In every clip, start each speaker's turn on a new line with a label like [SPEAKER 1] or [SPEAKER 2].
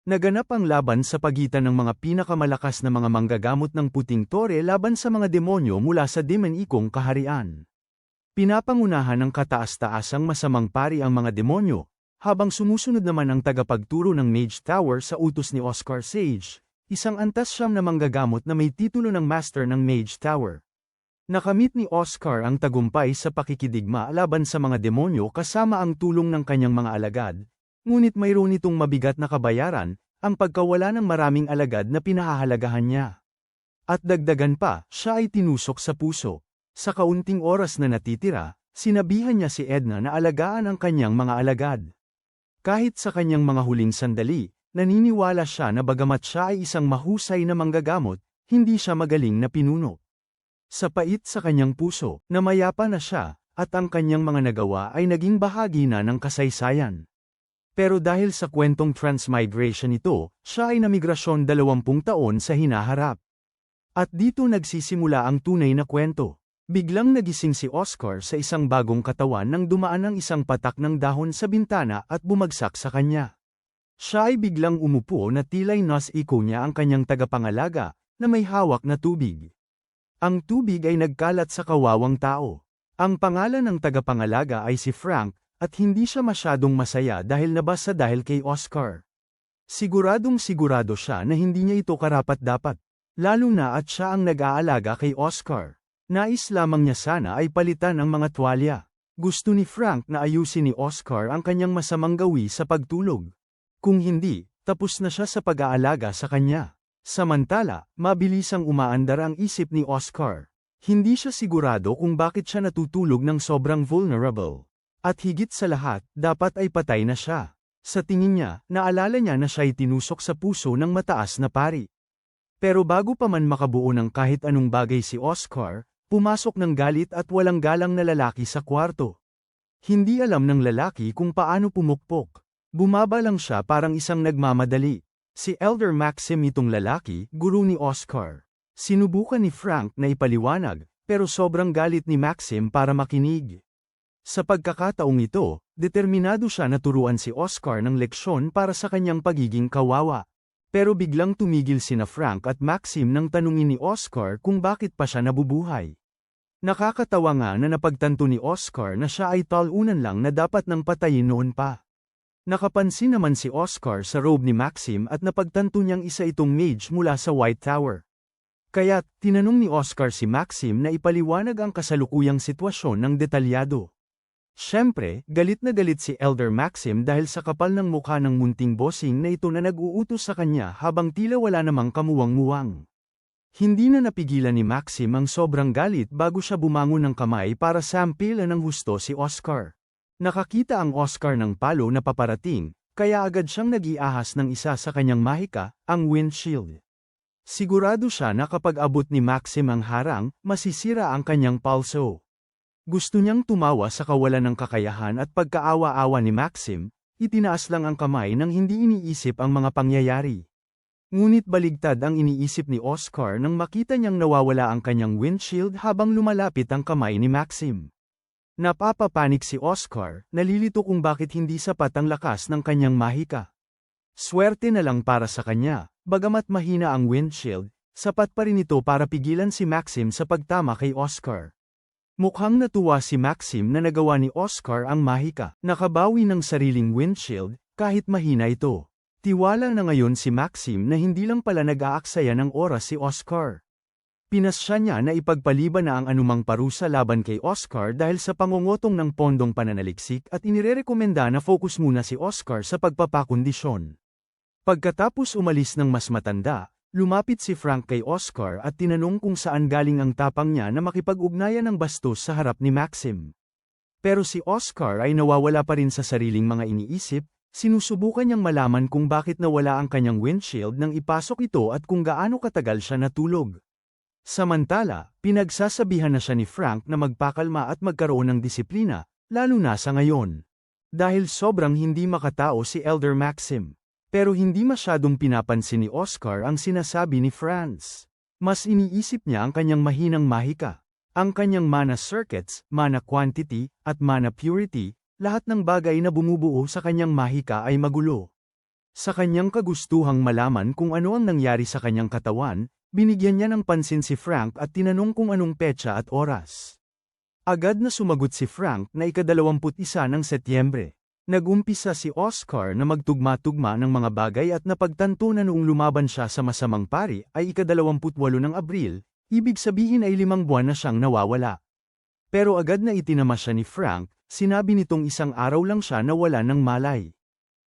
[SPEAKER 1] Naganap ang laban sa pagitan ng mga pinakamalakas na mga manggagamot ng Puting Tore laban sa mga demonyo mula sa Demonikong kaharian. Pinapangunahan ng kataas-taasang masamang pari ang mga demonyo, habang sumusunod naman ang tagapagturo ng Mage Tower sa utos ni Oscar Sage, isang antas siyam na manggagamot na may titulo ng Master ng Mage Tower. Nakamit ni Oscar ang tagumpay sa pakikidigma laban sa mga demonyo kasama ang tulong ng kanyang mga alagad, ngunit mayroon itong mabigat na kabayaran, ang pagkawala ng maraming alagad na pinahahalagahan niya. At dagdagan pa, siya ay tinusok sa puso. Sa kaunting oras na natitira, sinabihan niya si Edna na alagaan ang kanyang mga alagad. Kahit sa kanyang mga huling sandali, naniniwala siya na bagamat siya ay isang mahusay na manggagamot, hindi siya magaling na pinuno. Sa pait sa kanyang puso, namayapa na siya, at ang kanyang mga nagawa ay naging bahagi na ng kasaysayan. Pero dahil sa kwentong transmigration ito, siya ay namigrasyon 20 taon sa hinaharap. At dito nagsisimula ang tunay na kwento. Biglang nagising si Oscar sa isang bagong katawan nang dumaan ang isang patak ng dahon sa bintana at bumagsak sa kanya. Siya ay biglang umupo na tila'y nas-iko niya ang kanyang tagapangalaga, na may hawak na tubig. Ang tubig ay nagkalat sa kawawang tao. Ang pangalan ng tagapangalaga ay si Frank, at hindi siya masyadong masaya dahil nabasa dahil kay Oscar. Siguradong sigurado siya na hindi niya ito karapat-dapat, lalo na at siya ang nag-aalaga kay Oscar. Nais lamang niya sana ay palitan ang mga tuwalya. Gusto ni Frank na ayusin ni Oscar ang kanyang masamang gawi sa pagtulog. Kung hindi, tapos na siya sa pag-aalaga sa kanya. Samantala, mabilisang umaandar ang isip ni Oscar. Hindi siya sigurado kung bakit siya natutulog ng sobrang vulnerable. At higit sa lahat, dapat ay patay na siya. Sa tingin niya, naalala niya na siya'y tinusok sa puso ng mataas na pari. Pero bago pa man makabuo ng kahit anong bagay si Oscar, pumasok ng galit at walang galang na lalaki sa kwarto. Hindi alam ng lalaki kung paano pumukpok. Bumaba lang siya parang isang nagmamadali. Si Elder Maxim itong lalaki, guru ni Oscar. Sinubukan ni Frank na ipaliwanag, pero sobrang galit ni Maxim para makinig. Sa pagkakataong ito, determinado siya na turuan si Oscar ng leksyon para sa kanyang pagiging kawawa. Pero biglang tumigil sina Frank at Maxim nang tanungin ni Oscar kung bakit pa siya nabubuhay. Nakakatawa nga na napagtanto ni Oscar na siya ay talunan lang na dapat nang patayin noon pa. Nakapansin naman si Oscar sa robe ni Maxim at napagtanto niyang isa itong mage mula sa White Tower. Kaya't, tinanong ni Oscar si Maxim na ipaliwanag ang kasalukuyang sitwasyon ng detalyado. Siyempre, galit na galit si Elder Maxim dahil sa kapal ng mukha ng munting bossing na ito na nag-uutos sa kanya habang tila wala namang kamuwang-muwang. Hindi na napigilan ni Maxim ang sobrang galit bago siya bumangon ng kamay para sampilan ng husto si Oscar. Nakakita ang Oscar ng palo na paparating, kaya agad siyang nag-iahas ng isa sa kanyang mahika, ang windshield. Sigurado siya na kapag abot ni Maxim ang harang, masisira ang kanyang palso. Gusto niyang tumawa sa kawalan ng kakayahan at pagkaawa-awa ni Maxim, itinaas lang ang kamay nang hindi iniisip ang mga pangyayari. Ngunit baligtad ang iniisip ni Oscar nang makita niyang nawawala ang kanyang windshield habang lumalapit ang kamay ni Maxim. Napapapanik si Oscar, nalilito kung bakit hindi sapat ang lakas ng kanyang mahika. Swerte na lang para sa kanya, bagamat mahina ang windshield, sapat pa rin ito para pigilan si Maxim sa pagtama kay Oscar. Mukhang natuwa si Maxim na nagawa ni Oscar ang mahika, nakabawi ng sariling windshield, kahit mahina ito. Tiwala na ngayon si Maxim na hindi lang pala nag-aaksaya ng oras si Oscar. Pinasya niya na ipagpaliban na ang anumang parusa laban kay Oscar dahil sa pangungutong ng pondong pananaliksik at inirerekomenda na focus muna si Oscar sa pagpapakondisyon. Pagkatapos umalis ng mas matanda, lumapit si Frank kay Oscar at tinanong kung saan galing ang tapang niya na makipag-ugnayan ng bastos sa harap ni Maxim. Pero si Oscar ay nawawala pa rin sa sariling mga iniisip, sinusubukan niyang malaman kung bakit nawala ang kanyang windshield nang ipasok ito at kung gaano katagal siya natulog. Samantala, pinagsasabihan na siya ni Frank na magpakalma at magkaroon ng disiplina, lalo na sa ngayon. Dahil sobrang hindi makatao si Elder Maxim. Pero hindi masyadong pinapansin ni Oscar ang sinasabi ni Franz. Mas iniisip niya ang kanyang mahinang mahika. Ang kanyang mana circuits, mana quantity, at mana purity, lahat ng bagay na bumubuo sa kanyang mahika ay magulo. Sa kanyang kagustuhang malaman kung ano ang nangyari sa kanyang katawan, binigyan niya ng pansin si Frank at tinanong kung anong petsa at oras. Agad na sumagot si Frank na ika-21 ng Setyembre. Nag-umpisa si Oscar na magtugma-tugma ng mga bagay at napagtanto na noong lumaban siya sa masamang pari ay ika-28 ng Abril, ibig sabihin ay 5 buwan na siyang nawawala. Pero agad na itinama siya ni Frank, sinabi nitong isang araw lang siya nawala ng malay.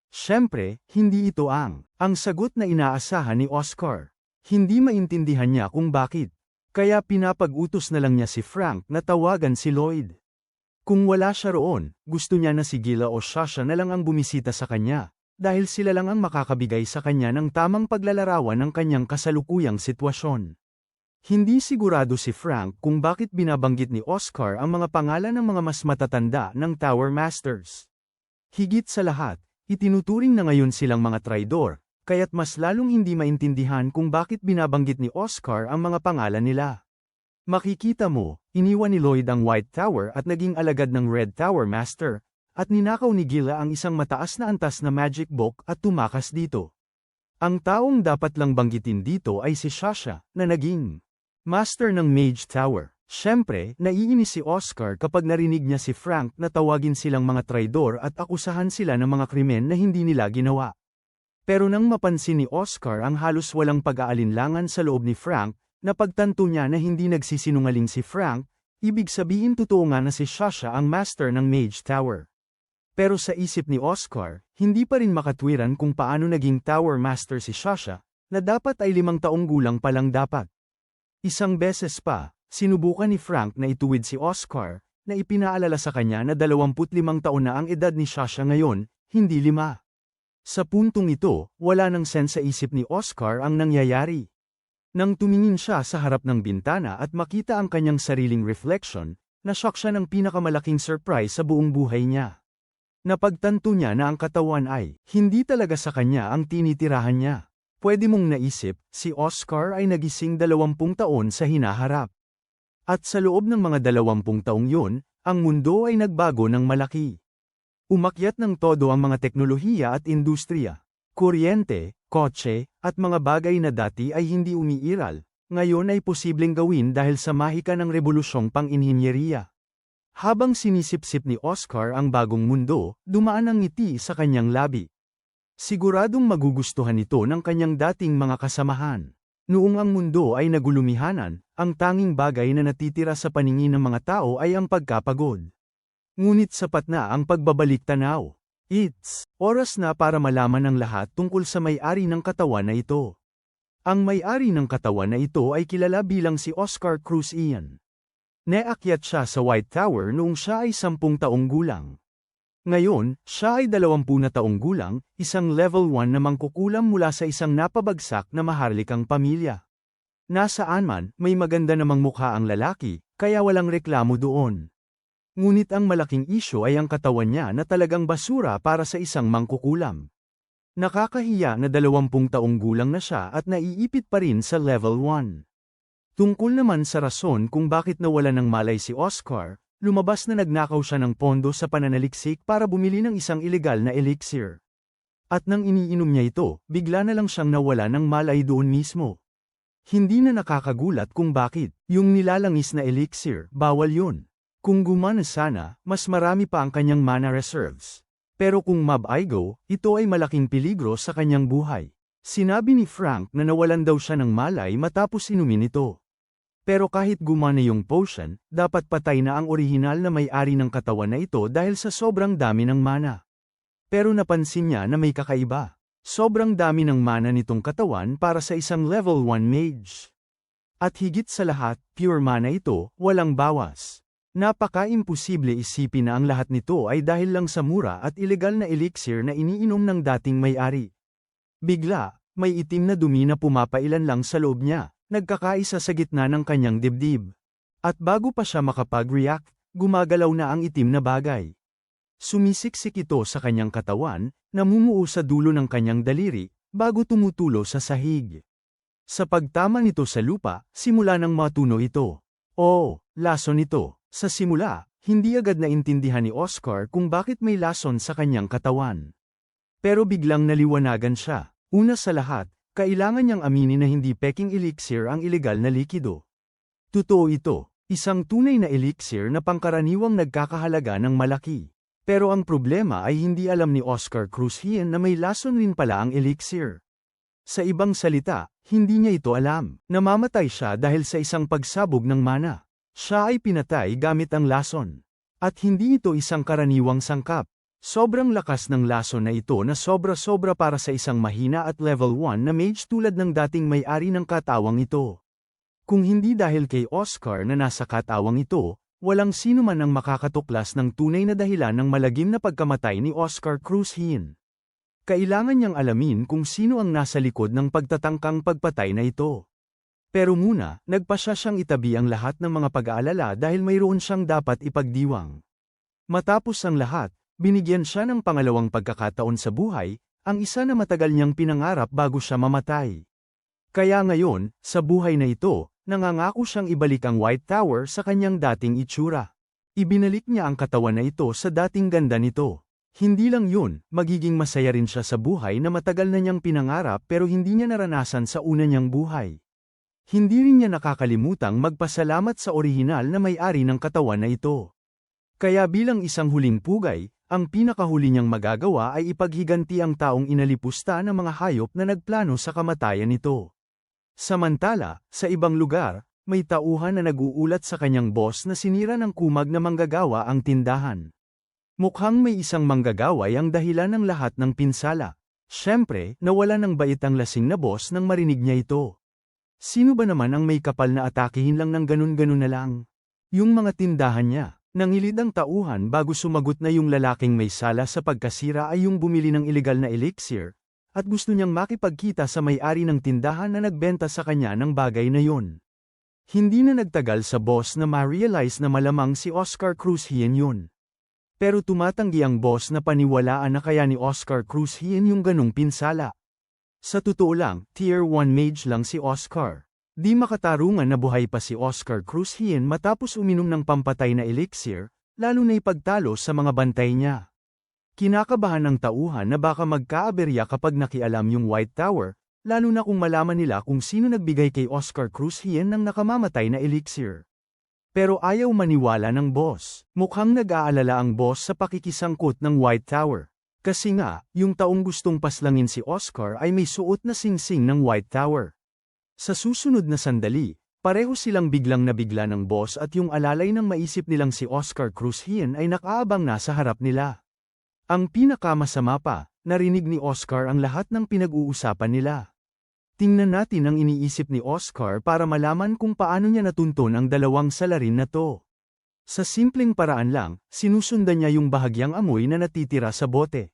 [SPEAKER 1] Siyempre, hindi ito ang sagot na inaasahan ni Oscar. Hindi maintindihan niya kung bakit. Kaya pinapag-utos na lang niya si Frank na tawagan si Lloyd. Kung wala siya roon, gusto niya na si Gila o Sasha na lang ang bumisita sa kanya, dahil sila lang ang makakabigay sa kanya ng tamang paglalarawan ng kanyang kasalukuyang sitwasyon. Hindi sigurado si Frank kung bakit binabanggit ni Oscar ang mga pangalan ng mga mas matatanda ng Tower Masters. Higit sa lahat, itinuturing na ngayon silang mga traidor, kaya't mas lalong hindi maintindihan kung bakit binabanggit ni Oscar ang mga pangalan nila. Makikita mo, iniwan ni Lloyd ang White Tower at naging alagad ng Red Tower Master, at ninakaw ni Gila ang isang mataas na antas na magic book at tumakas dito. Ang taong dapat lang banggitin dito ay si Sasha, na naging Master ng Mage Tower. Siyempre, naiinis si Oscar kapag narinig niya si Frank na tawagin silang mga traidor at akusahan sila ng mga krimen na hindi nila ginawa. Pero nang mapansin ni Oscar ang halos walang pag-aalinlangan sa loob ni Frank, napagtanto niya na hindi nagsisinungaling si Frank, ibig sabihin totoo nga na si Sasha ang master ng Mage Tower. Pero sa isip ni Oscar, hindi pa rin makatwiran kung paano naging Tower Master si Sasha, na dapat ay 5 taong gulang pa lang dapat. Isang beses pa, sinubukan ni Frank na ituwid si Oscar, na ipinaalala sa kanya na 25 taon na ang edad ni Sasha ngayon, hindi 5. Sa puntong ito, wala nang sense sa isip ni Oscar ang nangyayari. Nang tumingin siya sa harap ng bintana at makita ang kanyang sariling reflection, na-shock siya ng pinakamalaking surprise sa buong buhay niya. Napagtanto niya na ang katawan ay hindi talaga sa kanya ang tinitirahan niya. Pwede mong naisip, si Oscar ay nagising 20 taon sa hinaharap. At sa loob ng mga 20 taong yun, ang mundo ay nagbago ng malaki. Umakyat ng todo ang mga teknolohiya at industriya. Kuryente, kotse, at mga bagay na dati ay hindi umiiral, ngayon ay posibleng gawin dahil sa mahika ng rebolusyong pang-inhinyeriya. Habang sinisip-sip ni Oscar ang bagong mundo, dumaan ang ngiti sa kanyang labi. Siguradong magugustuhan ito ng kanyang dating mga kasamahan. Noong ang mundo ay nagulumihanan, ang tanging bagay na natitira sa paningin ng mga tao ay ang pagkapagod. Ngunit sapat na ang pagbabalik tanaw. It's oras na para malaman ang lahat tungkol sa may-ari ng katawan na ito. Ang may-ari ng katawan na ito ay kilala bilang si Oscar Cruz Ian. Neakyat siya sa White Tower noong siya ay 10 taong gulang. Ngayon, siya ay 20 na taong gulang, isang level 1 na mangkukulam mula sa isang napabagsak na maharlikang pamilya. Nasaan man, may maganda namang mukha ang lalaki, kaya walang reklamo doon. Ngunit ang malaking isyu ay ang katawan niya na talagang basura para sa isang mangkukulam. Nakakahiya na 20 taong gulang na siya at naiipit pa rin sa level 1. Tungkol naman sa rason kung bakit nawala ng malay si Oscar, lumabas na nagnakaw siya ng pondo sa pananaliksik para bumili ng isang ilegal na elixir. At nang iniinom niya ito, bigla na lang siyang nawala ng malay doon mismo. Hindi na nakakagulat kung bakit, yung nilalangis na elixir, bawal yun. Kung gumana sana, mas marami pa ang kanyang mana reserves. Pero kung mab-igo, ito ay malaking peligro sa kanyang buhay. Sinabi ni Frank na nawalan daw siya ng malay matapos inumin ito. Pero kahit gumana yung potion, dapat patay na ang orihinal na may-ari ng katawan na ito dahil sa sobrang dami ng mana. Pero napansin niya na may kakaiba. Sobrang dami ng mana nitong katawan para sa isang level 1 mage. At higit sa lahat, pure mana ito, walang bawas. Napaka-imposible isipin na ang lahat nito ay dahil lang sa mura at ilegal na elixir na iniinom ng dating may-ari. Bigla, may itim na dumi na pumapailan lang sa loob niya. Nagkakaisa sa gitna ng kanyang dibdib. At bago pa siya makapag-react, gumagalaw na ang itim na bagay. Sumisiksik ito sa kanyang katawan, namumuo sa dulo ng kanyang daliri, bago tumutulo sa sahig. Sa pagtama nito sa lupa, simula nang matuno ito. Oh, lason ito. Sa simula, hindi agad naintindihan ni Oscar kung bakit may lason sa kanyang katawan. Pero biglang naliwanagan siya. Una sa lahat, kailangan niyang aminin na hindi peking elixir ang ilegal na likido. Totoo ito, isang tunay na elixir na pangkaraniwang nagkakahalaga ng malaki. Pero ang problema ay hindi alam ni Oscar Cruz Hien na may lason rin pala ang elixir. Sa ibang salita, hindi niya ito alam. Namamatay siya dahil sa isang pagsabog ng mana. Siya ay pinatay gamit ang lason. At hindi ito isang karaniwang sangkap. Sobrang lakas ng lason na ito na sobra-sobra para sa isang mahina at level 1 na mage tulad ng dating may-ari ng katawang ito. Kung hindi dahil kay Oscar na nasa katawang ito, walang sino man ang makakatuklas ng tunay na dahilan ng malagim na pagkamatay ni Oscar Cruz Hien. Kailangan niyang alamin kung sino ang nasa likod ng pagtatangkang pagpatay na ito. Pero muna, nagpasya siyang itabi ang lahat ng mga pag-aalala dahil mayroon siyang dapat ipagdiwang. Matapos ang lahat, binigyan siya ng pangalawang pagkakataon sa buhay, ang isa na matagal niyang pinangarap bago siya mamatay. Kaya ngayon, sa buhay na ito, nangangako siyang ibalik ang White Tower sa kanyang dating itsura. Ibinalik niya ang katawan na ito sa dating ganda nito. Hindi lang yun, magiging masaya rin siya sa buhay na matagal na niyang pinangarap pero hindi niya naranasan sa una niyang buhay. Hindi rin niya nakakalimutang magpasalamat sa orihinal na may-ari ng katawan na ito. Kaya bilang isang huling pugay, ang pinakahuli niyang magagawa ay ipaghiganti ang taong inalipusta ng mga hayop na nagplano sa kamatayan nito. Samantala, sa ibang lugar, may tauhan na nag-uulat sa kanyang boss na sinira ng kumag na manggagawa ang tindahan. Mukhang may isang manggagaway ang dahilan ng lahat ng pinsala. Siyempre, nawala ng bait ang lasing na boss nang marinig niya ito. Sino ba naman ang may kapal na atakihin lang ng ganun-ganun na lang? Yung mga tindahan niya. Nangilid ang tauhan bago sumagot na yung lalaking may sala sa pagkasira ay yung bumili ng ilegal na elixir, at gusto niyang makipagkita sa may-ari ng tindahan na nagbenta sa kanya ng bagay na yon. Hindi na nagtagal sa boss na ma-realize na malamang si Oscar Cruz Hien yun. Pero tumatanggi ang boss na paniwalaan na kaya ni Oscar Cruz Hien yung ganung pinsala. Sa totoo lang, Tier 1 mage lang si Oscar. Di makatarungan na buhay pa si Oscar Cruz Hien matapos uminom ng pampatay na elixir, lalo na ipagtalo sa mga bantay niya. Kinakabahan ng tauhan na baka magkaaberya kapag nakialam yung White Tower, lalo na kung malaman nila kung sino nagbigay kay Oscar Cruz Hien ng nakamamatay na elixir. Pero ayaw maniwala ng boss. Mukhang nag-aalala ang boss sa pakikisangkot ng White Tower. Kasi nga, yung taong gustong paslangin si Oscar ay may suot na singsing ng White Tower. Sa susunod na sandali, pareho silang biglang nabigla ng boss at yung alalay ng maisip nilang si Oscar Cruz Hien ay nakaabang na sa harap nila. Ang pinakamasama pa, narinig ni Oscar ang lahat ng pinag-uusapan nila. Tingnan natin ang iniisip ni Oscar para malaman kung paano niya natunton ang dalawang salarin na to. Sa simpleng paraan lang, sinusundan niya yung bahagyang amoy na natitira sa bote.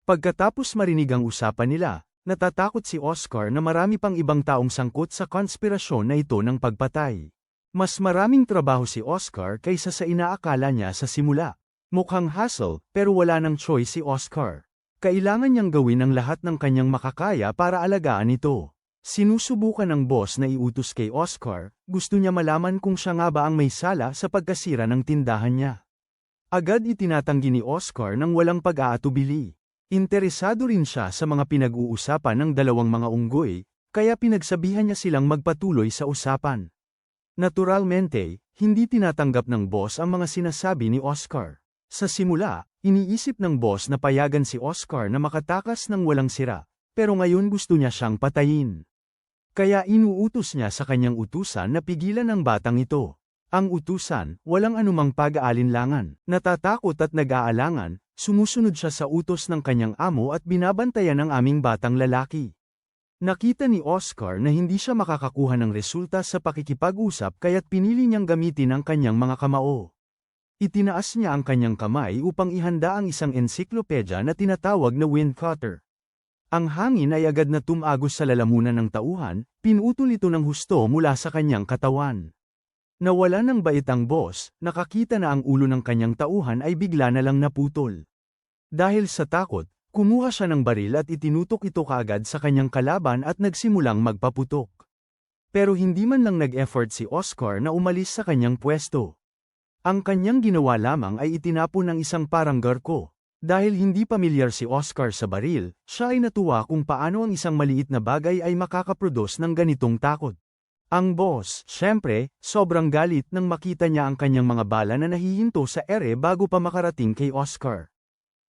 [SPEAKER 1] Pagkatapos marinig ang usapan nila, natatakot si Oscar na marami pang ibang taong sangkot sa konspirasyon na ito ng pagpatay. Mas maraming trabaho si Oscar kaysa sa inaakala niya sa simula. Mukhang hassle, pero wala nang choice si Oscar. Kailangan niyang gawin ang lahat ng kanyang makakaya para alagaan ito. Sinusubukan ng boss na iutos kay Oscar, gusto niya malaman kung siya nga ba ang may sala sa pagkasira ng tindahan niya. Agad itinatanggi ni Oscar ng walang pag-aatubili. Interesado rin siya sa mga pinag-uusapan ng dalawang mga unggoy, kaya pinagsabihan niya silang magpatuloy sa usapan. Naturalmente, hindi tinatanggap ng boss ang mga sinasabi ni Oscar. Sa simula, iniisip ng boss na payagan si Oscar na makatakas ng walang sira, pero ngayon gusto niya siyang patayin. Kaya inuutos niya sa kanyang utusan na pigilan ang batang ito. Ang utusan, walang anumang pag-aalinlangan, natatakot at nag-aalangan, sumusunod siya sa utos ng kanyang amo at binabantayan ang aming batang lalaki. Nakita ni Oscar na hindi siya makakakuha ng resulta sa pakikipag-usap kaya't pinili niyang gamitin ang kanyang mga kamao. Itinaas niya ang kanyang kamay upang ihanda ang isang ensiklopedya na tinatawag na wind cutter. Ang hangin ay agad na tumagos sa lalamunan ng tauhan, pinutol ito ng husto mula sa kanyang katawan. Nawala ng bait ang boss, nakakita na ang ulo ng kanyang tauhan ay bigla na lang naputol. Dahil sa takot, kumuha siya ng baril at itinutok ito kaagad sa kanyang kalaban at nagsimulang magpaputok. Pero hindi man lang nag-effort si Oscar na umalis sa kanyang pwesto. Ang kanyang ginawa lamang ay itinapon ng isang parang garko. Dahil hindi pamilyar si Oscar sa baril, siya ay natuwa kung paano ang isang maliit na bagay ay makakaproduce ng ganitong takot. Ang boss, syempre, sobrang galit nang makita niya ang kanyang mga bala na nahihinto sa ere bago pa makarating kay Oscar.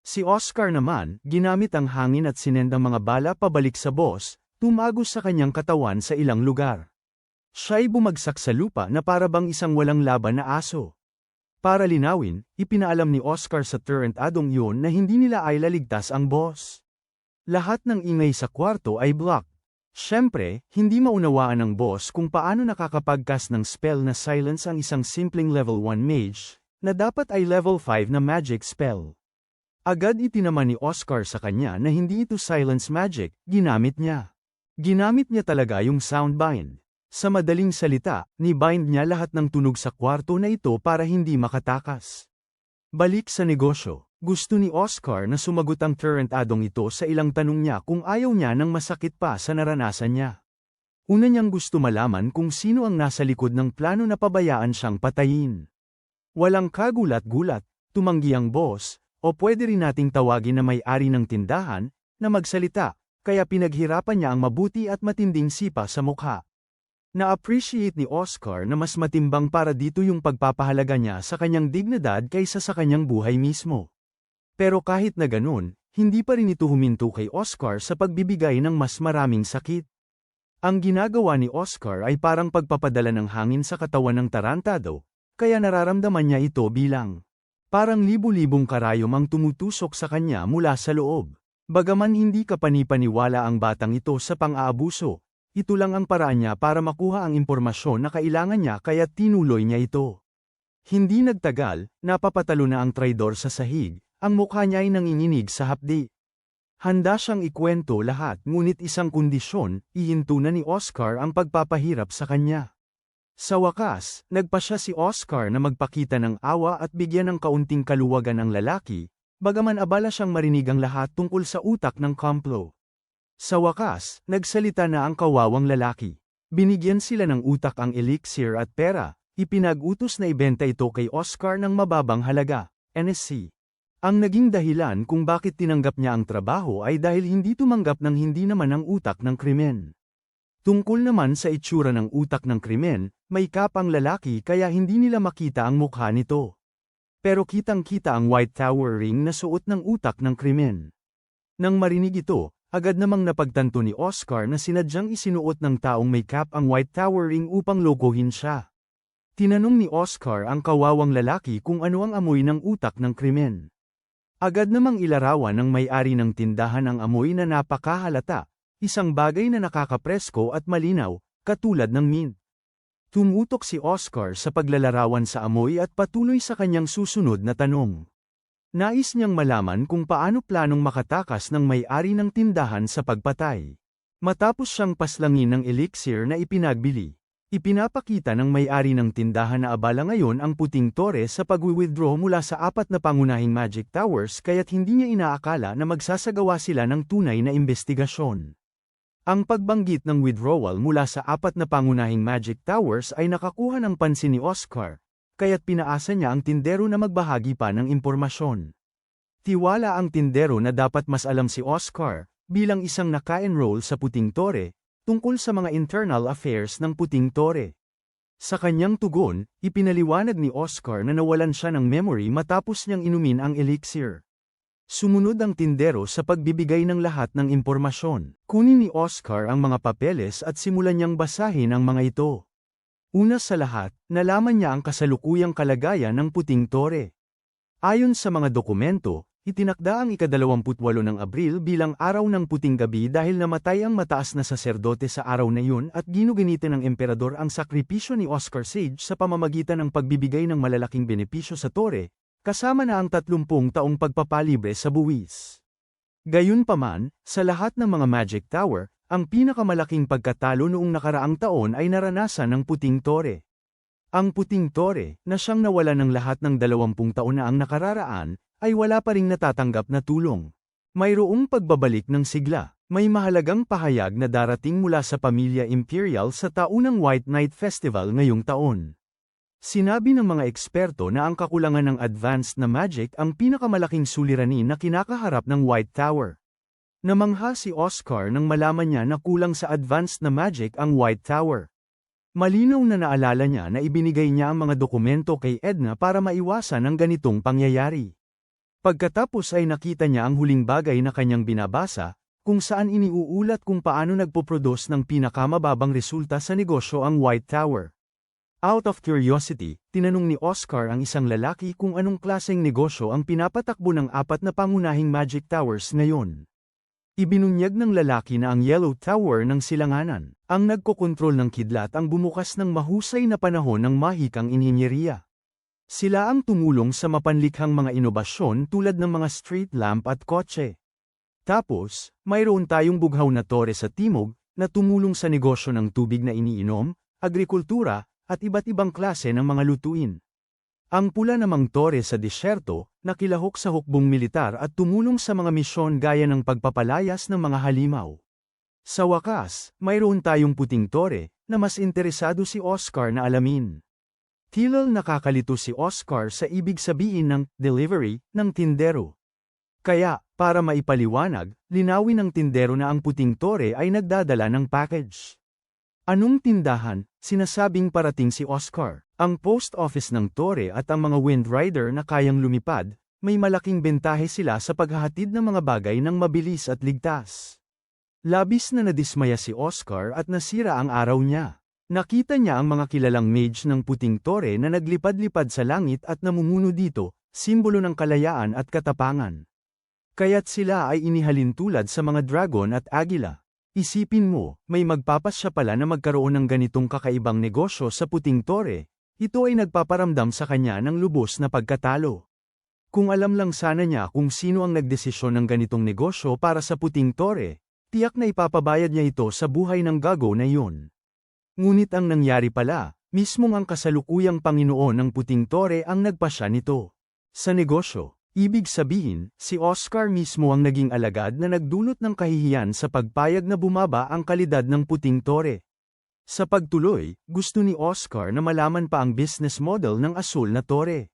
[SPEAKER 1] Si Oscar naman, ginamit ang hangin at sinendang mga bala pabalik sa boss, tumagos sa kanyang katawan sa ilang lugar. Siya'y bumagsak sa lupa na para bang isang walang laban na aso. Para linawin, ipinaalam ni Oscar sa tarantadong iyon na hindi nila ay laligtas ang boss. Lahat ng ingay sa kwarto ay block. Siyempre, hindi maunawaan ng boss kung paano nakakapagkas ng spell na silence ang isang simpleng level 1 mage, na dapat ay level 5 na magic spell. Agad itinaman ni Oscar sa kanya na hindi ito silence magic, ginamit niya. Ginamit niya talaga yung soundbind. Sa madaling salita, ni-bind niya lahat ng tunog sa kwarto na ito para hindi makatakas. Balik sa negosyo, gusto ni Oscar na sumagot ang tarantadong ito sa ilang tanong niya kung ayaw niya ng masakit pa sa naranasan niya. Una niyang gusto malaman kung sino ang nasa likod ng plano na pabayaan siyang patayin. Walang kagulat-gulat, tumanggi ang boss, o pwede rin nating tawagin na may-ari ng tindahan, na magsalita, kaya pinaghirapan niya ang mabuti at matinding sipa sa mukha. Na-appreciate ni Oscar na mas matimbang para dito yung pagpapahalaga niya sa kanyang dignidad kaysa sa kanyang buhay mismo. Pero kahit na ganun, hindi pa rin ito huminto kay Oscar sa pagbibigay ng mas maraming sakit. Ang ginagawa ni Oscar ay parang pagpapadala ng hangin sa katawan ng tarantado, kaya nararamdaman niya ito bilang parang libu-libong karayom ang tumutusok sa kanya mula sa loob. Bagaman hindi kapanipaniwala ang batang ito sa pang-aabuso, ito lang ang paraan niya para makuha ang impormasyon na kailangan niya kaya tinuloy niya ito. Hindi nagtagal, napapatalo na ang traidor sa sahig, ang mukha niya ay nanginginig sa hapdi. Handa siyang ikwento lahat ngunit isang kondisyon, ihinto na ni Oscar ang pagpapahirap sa kanya. Sa wakas, nagpa siya si Oscar na magpakita ng awa at bigyan ng kaunting kaluwagan ang lalaki, bagaman abala siyang marinig ang lahat tungkol sa utak ng komplo. Sa wakas, nagsalita na ang kawawang lalaki. Binigyan sila ng utak ang elixir at pera, ipinag-utos na ibenta ito kay Oscar ng mababang halaga, NSC. Ang naging dahilan kung bakit tinanggap niya ang trabaho ay dahil hindi tumanggap ng hindi naman ang utak ng krimen. Tungkol naman sa itsura ng utak ng krimen, may kap ang lalaki kaya hindi nila makita ang mukha nito. Pero kitang-kita ang White Tower ring na suot ng utak ng krimen. Nang marinig ito, agad namang napagtanto ni Oscar na sinadyang isinuot ng taong may cap ang White Tower ring upang lokohin siya. Tinanong ni Oscar ang kawawang lalaki kung ano ang amoy ng utak ng krimen. Agad namang ilarawan ng may-ari ng tindahan ang amoy na napakahalata, isang bagay na nakakapresko at malinaw, katulad ng mint. Tumutok si Oscar sa paglalarawan sa amoy at patuloy sa kanyang susunod na tanong. Nais niyang malaman kung paano planong makatakas ng may-ari ng tindahan sa pagpatay. Matapos siyang paslangin ng elixir na ipinagbili, ipinapakita ng may-ari ng tindahan na abala ngayon ang puting tore sa pag-withdraw mula sa 4 na pangunahing Magic Towers kaya't hindi niya inaakala na magsasagawa sila ng tunay na investigasyon. Ang pagbanggit ng withdrawal mula sa 4 na pangunahing Magic Towers ay nakakuha ng pansin ni Oscar, kaya't pinaasa niya ang tindero na magbahagi pa ng impormasyon. Tiwala ang tindero na dapat mas alam si Oscar, bilang isang naka-enroll sa Puting Tore, tungkol sa mga internal affairs ng Puting Tore. Sa kanyang tugon, ipinaliwanag ni Oscar na nawalan siya ng memory matapos niyang inumin ang elixir. Sumunod ang tindero sa pagbibigay ng lahat ng impormasyon. Kunin ni Oscar ang mga papeles at simulan niyang basahin ang mga ito. Una sa lahat, nalaman niya ang kasalukuyang kalagayan ng Puting Tore. Ayon sa mga dokumento, itinakda ang ika-28 ng Abril bilang araw ng puting gabi dahil namatay ang mataas na saserdote sa araw na iyon at ginuginitan ng emperador ang sakripisyo ni Oscar Sage sa pamamagitan ng pagbibigay ng malalaking benepisyo sa tore, kasama na ang 30 taong pagpapalibre sa buwis. Gayunpaman, sa lahat ng mga Magic Tower, ang pinakamalaking pagkatalo noong nakaraang taon ay naranasan ng Puting Tore. Ang Puting Tore, na siyang nawala ng lahat ng 20 taon na ang nakararaan, ay wala pa ring natatanggap na tulong. Mayroong pagbabalik ng sigla. May mahalagang pahayag na darating mula sa pamilya Imperial sa taunang White Night Festival ngayong taon. Sinabi ng mga eksperto na ang kakulangan ng advanced na magic ang pinakamalaking suliranin na kinakaharap ng White Tower. Namangha si Oscar nang malaman niya na kulang sa advanced na magic ang White Tower. Malinaw na naalala niya na ibinigay niya ang mga dokumento kay Edna para maiwasan ang ganitong pangyayari. Pagkatapos ay nakita niya ang huling bagay na kanyang binabasa, kung saan iniuulat kung paano nagpoproduce ng pinakamababang resulta sa negosyo ang White Tower. Out of curiosity, tinanong ni Oscar ang isang lalaki kung anong klaseng negosyo ang pinapatakbo ng 4 na pangunahing Magic Towers ngayon. Ibinunyag ng lalaki na ang Yellow Tower ng Silanganan, ang nagkokontrol ng kidlat ang bumukas ng mahusay na panahon ng mahikang inhinyeriya. Sila ang tumulong sa mapanlikhang mga inobasyon tulad ng mga street lamp at kotse. Tapos, mayroon tayong bughaw na tore sa timog, na tumulong sa negosyo ng tubig na iniinom, agrikultura, at iba't ibang klase ng mga lutuin. Ang pula namang tore sa disyerto, nakilahok sa hukbong militar at tumulong sa mga misyon gaya ng pagpapalayas ng mga halimaw. Sa wakas, mayroon tayong puting tore, na mas interesado si Oscar na alamin. Tila nakakalito si Oscar sa ibig sabihin ng delivery ng tindero. Kaya, para maipaliwanag, linawin ng tindero na ang puting tore ay nagdadala ng package. Anong tindahan? Sinasabing parating si Oscar. Ang post office ng tore at ang mga wind rider na kayang lumipad, may malaking bentahe sila sa paghahatid ng mga bagay ng mabilis at ligtas. Labis na nadismaya si Oscar at nasira ang araw niya. Nakita niya ang mga kilalang mage ng puting tore na naglipad-lipad sa langit at namumuno dito, simbolo ng kalayaan at katapangan. Kaya't sila ay inihalin tulad sa mga dragon at agila. Isipin mo, may magpapasya pala na magkaroon ng ganitong kakaibang negosyo sa puting tore, ito ay nagpaparamdam sa kanya ng lubos na pagkatalo. Kung alam lang sana niya kung sino ang nagdesisyon ng ganitong negosyo para sa puting tore, tiyak na ipapabayad niya ito sa buhay ng gago na iyon. Ngunit ang nangyari pala, mismong ang kasalukuyang Panginoon ng puting tore ang nagpasya nito. Sa negosyo, ibig sabihin, si Oscar mismo ang naging alagad na nagdulot ng kahihiyan sa pagpayag na bumaba ang kalidad ng puting tore. Sa pagtuloy, gusto ni Oscar na malaman pa ang business model ng asul na tore.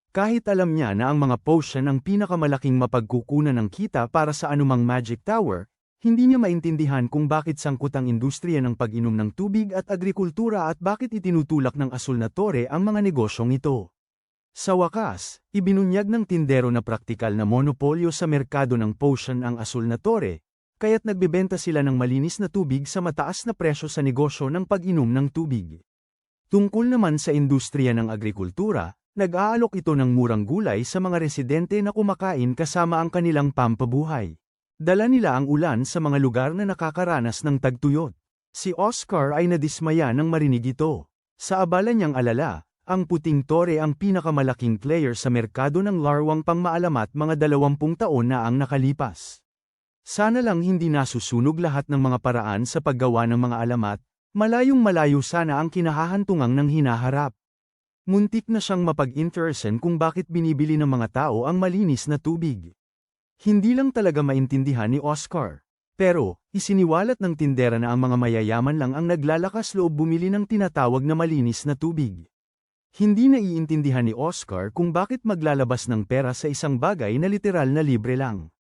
[SPEAKER 1] Kahit alam niya na ang mga potion ang pinakamalaking mapagkukunan ng kita para sa anumang Magic Tower, hindi niya maintindihan kung bakit sangkot ang industriya ng pag-inom ng tubig at agrikultura at bakit itinutulak ng asul na tore ang mga negosyong ito. Sa wakas, ibinunyag ng tindero na praktikal na monopolyo sa merkado ng potion ang asul na tore, kaya't nagbebenta sila ng malinis na tubig sa mataas na presyo sa negosyo ng pag-inom ng tubig. Tungkol naman sa industriya ng agrikultura, nag-aalok ito ng murang gulay sa mga residente na kumakain kasama ang kanilang pampabuhay. Dala nila ang ulan sa mga lugar na nakakaranas ng tagtuyot. Si Oscar ay nadismaya nang marinig ito. Sa abala niyang alala, ang puting tore ang pinakamalaking player sa merkado ng larwang pangmaalamat mga 20 taon na ang nakalipas. Sana lang hindi nasusunog lahat ng mga paraan sa paggawa ng mga alamat, malayong-malayo sana ang kinahahantungang ng hinaharap. Muntik na siyang mapag-interesan kung bakit binibili ng mga tao ang malinis na tubig. Hindi lang talaga maintindihan ni Oscar. Pero, isiniwalat ng tindera na ang mga mayayaman lang ang naglalakas loob bumili ng tinatawag na malinis na tubig. Hindi naiintindihan ni Oscar kung bakit maglalabas ng pera sa isang bagay na literal na libre lang.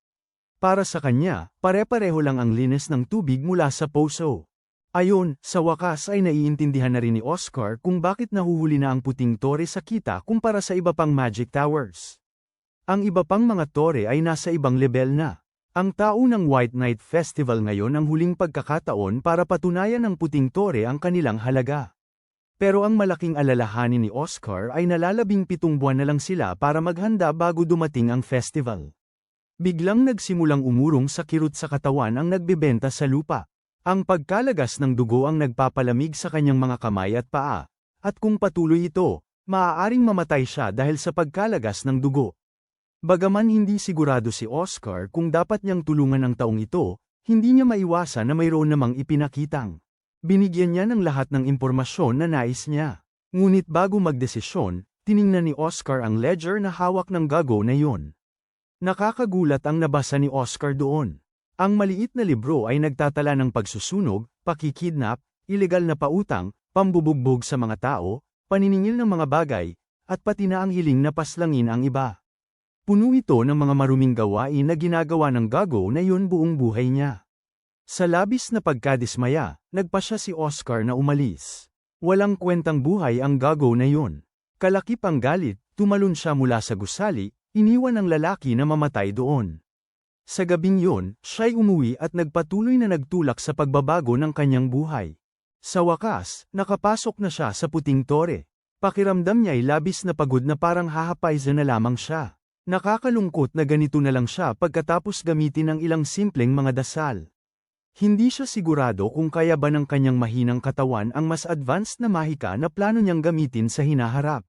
[SPEAKER 1] Para sa kanya, pare-pareho lang ang linis ng tubig mula sa puso. Ayon, sa wakas ay naiintindihan na rin ni Oscar kung bakit nahuhuli na ang puting tore sa kita kumpara sa iba pang Magic Towers. Ang iba pang mga tore ay nasa ibang level na. Ang tao ng White Night Festival ngayon ang huling pagkakataon para patunayan ng puting tore ang kanilang halaga. Pero ang malaking alalahanin ni Oscar ay nalalabing 7 buwan na lang sila para maghanda bago dumating ang festival. Biglang nagsimulang umurong sa kirot sa katawan ang nagbebenta sa lupa. Ang pagkalagas ng dugo ang nagpapalamig sa kanyang mga kamay at paa, at kung patuloy ito, maaaring mamatay siya dahil sa pagkalagas ng dugo. Bagaman hindi sigurado si Oscar kung dapat niyang tulungan ang taong ito, hindi niya maiwasan na mayroon namang ipinakitang. Binigyan niya ng lahat ng impormasyon na nais niya. Ngunit bago magdesisyon, tiningnan ni Oscar ang ledger na hawak ng gago na iyon. Nakakagulat ang nabasa ni Oscar doon. Ang maliit na libro ay nagtatala ng pagsusunog, pakikidnap, ilegal na pautang, pambubugbog sa mga tao, paniningil ng mga bagay, at pati na ang hiling na paslangin ang iba. Puno ito ng mga maruming gawain na ginagawa ng gago na yun buong buhay niya. Sa labis na pagkadismaya, nagpasya si Oscar na umalis. Walang kwentang buhay ang gago na yun. Kalakip ang galit, tumalon siya mula sa gusali, iniwan ang lalaki na mamatay doon. Sa gabing yun, siya'y umuwi at nagpatuloy na nagtulak sa pagbabago ng kanyang buhay. Sa wakas, nakapasok na siya sa puting tore. Pakiramdam niya'y labis na pagod na parang hahapayza na lamang siya. Nakakalungkot na ganito na lang siya pagkatapos gamitin ang ilang simpleng mga dasal. Hindi siya sigurado kung kaya ba ng kanyang mahinang katawan ang mas advanced na mahika na plano niyang gamitin sa hinaharap.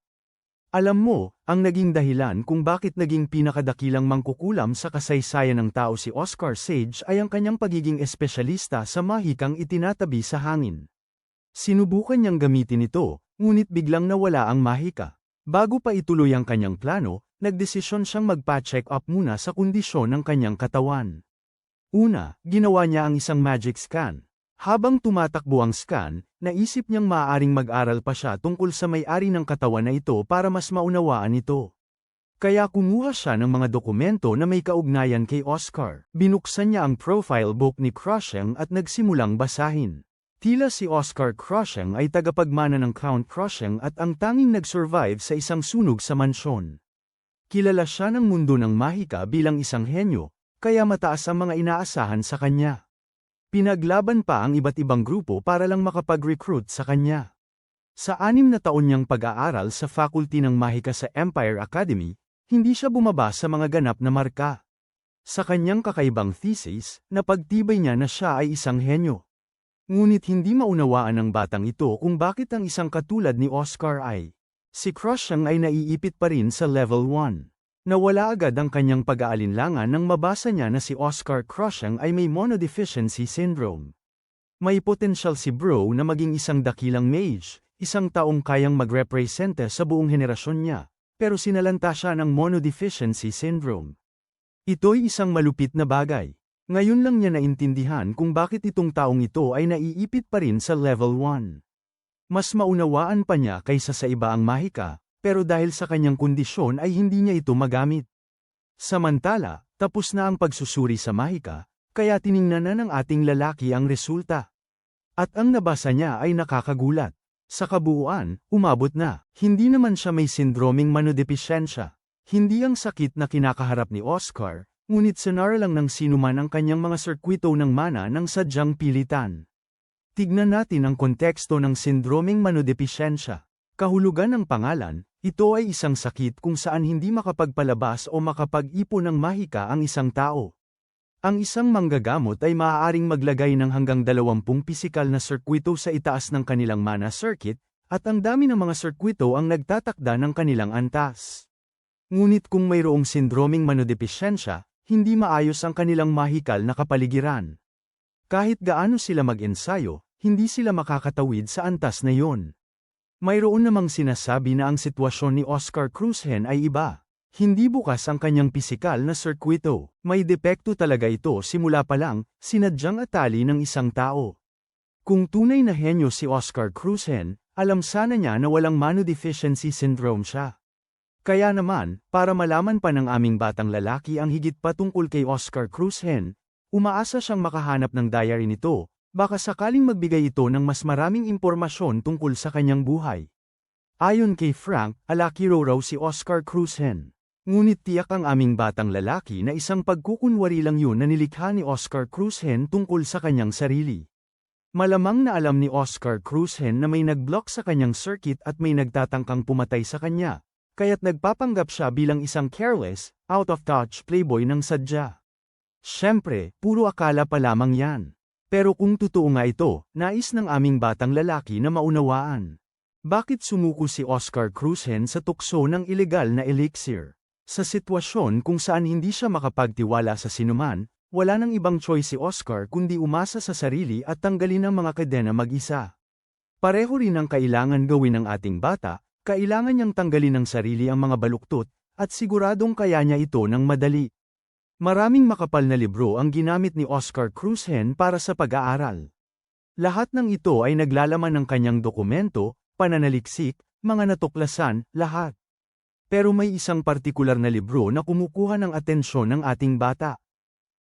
[SPEAKER 1] Alam mo, ang naging dahilan kung bakit naging pinakadakilang mangkukulam sa kasaysayan ng tao si Oscar Sage ay ang kanyang pagiging espesyalista sa mahikang itinatabi sa hangin. Sinubukan niyang gamitin ito, ngunit biglang nawala ang mahika. Bago pa ituloy ang kanyang plano, nagdesisyon siyang magpa-check up muna sa kondisyon ng kanyang katawan. Una, ginawa niya ang isang magic scan. Habang tumatakbo ang scan, naisip niyang maaaring mag-aral pa siya tungkol sa may-ari ng katawan na ito para mas maunawaan ito. Kaya kumuha siya ng mga dokumento na may kaugnayan kay Oscar. Binuksan niya ang profile book ni Crushing at nagsimulang basahin. Tila si Oscar Crushing ay tagapagmana ng Count Crushing at ang tanging nag-survive sa isang sunog sa mansyon. Kilala siya ng mundo ng mahika bilang isang henyo, kaya mataas ang mga inaasahan sa kanya. Pinaglaban pa ang iba't ibang grupo para lang makapag-recruit sa kanya. Sa 6 na taon niyang pag-aaral sa faculty ng mahika sa Empire Academy, hindi siya bumaba sa mga ganap na marka. Sa kanyang kakaibang thesis, napagtibay niya na siya ay isang henyo. Ngunit hindi maunawaan ng batang ito kung bakit ang isang katulad ni Oscar si Crushing ay naiipit pa rin sa level 1. Nawala agad ang kanyang pag-aalinlangan nang mabasa niya na si Oscar Crushing ay may monodeficiency syndrome. May potensyal si Bro na maging isang dakilang mage, isang taong kayang magrepresente sa buong henerasyon niya, pero sinalanta siya ng monodeficiency syndrome. Ito'y isang malupit na bagay. Ngayon lang niya naintindihan kung bakit itong taong ito ay naiipit pa rin sa level 1. Mas maunawaan pa niya kaysa sa iba ang mahika, pero dahil sa kanyang kondisyon ay hindi niya ito magamit. Samantala, tapos na ang pagsusuri sa mahika, kaya tiningnan na ng ating lalaki ang resulta. At ang nabasa niya ay nakakagulat. Sa kabuuan, umabot na. Hindi naman siya may sindroming manodepisyensya. Hindi ang sakit na kinakaharap ni Oscar, ngunit sinara lang ng sinuman ang kanyang mga sirkwito ng mana ng sadyang pilitan. Tignan natin ang konteksto ng sindroming manodepisyensya. Kahulugan ng pangalan, ito ay isang sakit kung saan hindi makapagpalabas o makapag-ipon ng mahika ang isang tao. Ang isang manggagamot ay maaaring maglagay ng hanggang 20 pisikal na sirkwito sa itaas ng kanilang mana circuit, at ang dami ng mga sirkwito ang nagtatakda ng kanilang antas. Ngunit kung mayroong sindroming manodepisyensya, hindi maayos ang kanilang mahikal na kapaligiran. Kahit gaano sila mag-ensayo, hindi sila makakatawid sa antas na yon. Mayroon namang sinasabi na ang sitwasyon ni Oscar Crushing ay iba. Hindi bukas ang kanyang pisikal na sirkwito. May depekto talaga ito simula pa lang, sinadyang atali ng isang tao. Kung tunay na henyo si Oscar Crushing, alam sana niya na walang manodeficiency syndrome siya. Kaya naman, para malaman pa ng aming batang lalaki ang higit pa tungkol kay Oscar Crushing, umaasa siyang makahanap ng diary nito, baka sakaling magbigay ito ng mas maraming impormasyon tungkol sa kanyang buhay. Ayon kay Frank, alakiro raw si Oscar Crushing. Ngunit tiyak ang aming batang lalaki na isang pagkukunwari lang yun na nilikha ni Oscar Crushing tungkol sa kanyang sarili. Malamang na alam ni Oscar Crushing na may nag-block sa kanyang circuit at may nagtatangkang pumatay sa kanya, kaya't nagpapanggap siya bilang isang careless, out-of-touch playboy ng sadya. Siyempre, puro akala pa lamang yan. Pero kung totoo nga ito, nais ng aming batang lalaki na maunawaan. Bakit sumuko si Oscar Crushing sa tukso ng ilegal na elixir? Sa sitwasyon kung saan hindi siya makapagtiwala sa sinuman, wala nang ibang choice si Oscar kundi umasa sa sarili at tanggalin ang mga kadena mag-isa. Pareho rin ang kailangan gawin ng ating bata, kailangan niyang tanggalin ng sarili ang mga baluktot, at siguradong kaya niya ito ng madali. Maraming makapal na libro ang ginamit ni Oscar Crushing para sa pag-aaral. Lahat ng ito ay naglalaman ng kanyang dokumento, pananaliksik, mga natuklasan, lahat. Pero may isang partikular na libro na kumukuha ng atensyon ng ating bata.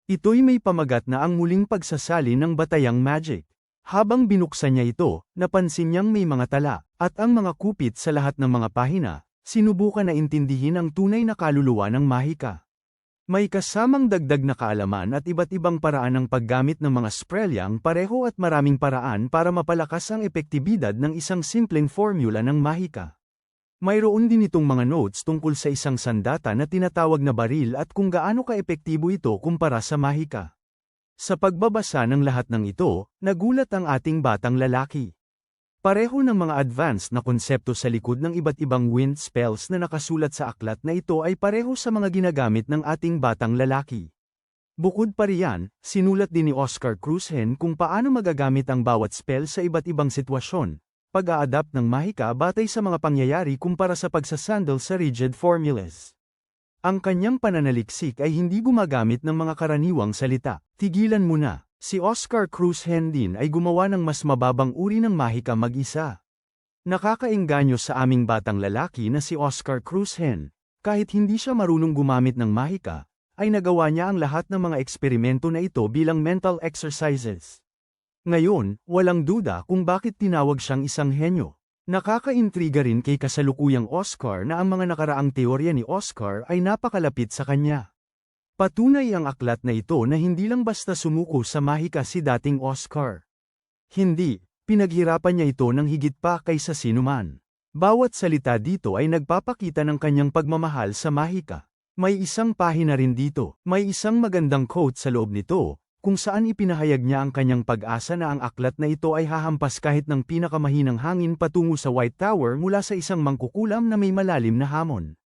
[SPEAKER 1] Ito'y may pamagat na ang muling pagsasali ng batayang magic. Habang binuksan niya ito, napansin niyang may mga tala, at ang mga kupit sa lahat ng mga pahina, sinubukan na intindihin ang tunay na kaluluwa ng mahika. May kasamang dagdag na kaalaman at iba't ibang paraan ng paggamit ng mga sprelyang pareho at maraming paraan para mapalakas ang epektibidad ng isang simpleng formula ng mahika. Mayroon din itong mga notes tungkol sa isang sandata na tinatawag na baril at kung gaano kaepektibo ito kumpara sa mahika. Sa pagbabasa ng lahat ng ito, nagulat ang ating batang lalaki. Pareho ng mga advanced na konsepto sa likod ng iba't ibang wind spells na nakasulat sa aklat na ito ay pareho sa mga ginagamit ng ating batang lalaki. Bukod pa riyan, sinulat din ni Oscar Cruzhen kung paano magagamit ang bawat spell sa iba't ibang sitwasyon, pag-a-adapt ng mahika batay sa mga pangyayari kumpara sa pagsasandal sa rigid formulas. Ang kanyang pananaliksik ay hindi gumagamit ng mga karaniwang salita. Tigilan mo na. Si Oscar Cruzhen din ay gumawa ng mas mababang uri ng mahika mag-isa. Nakakaengganyo sa aming batang lalaki na si Oscar Cruzhen, kahit hindi siya marunong gumamit ng mahika, ay nagawa niya ang lahat ng mga eksperimento na ito bilang mental exercises. Ngayon, walang duda kung bakit tinawag siyang isang henyo. Nakakaintriga rin kay kasalukuyang Oscar na ang mga nakaraang teorya ni Oscar ay napakalapit sa kanya. Patunay ang aklat na ito na hindi lang basta sumuko sa mahika si dating Oscar. Hindi, pinaghirapan niya ito ng higit pa kaysa sinuman. Bawat salita dito ay nagpapakita ng kanyang pagmamahal sa mahika. May isang pahina rin dito, may isang magandang quote sa loob nito, kung saan ipinahayag niya ang kanyang pag-asa na ang aklat na ito ay hahampas kahit ng pinakamahinang hangin patungo sa White Tower mula sa isang mangkukulam na may malalim na hamon.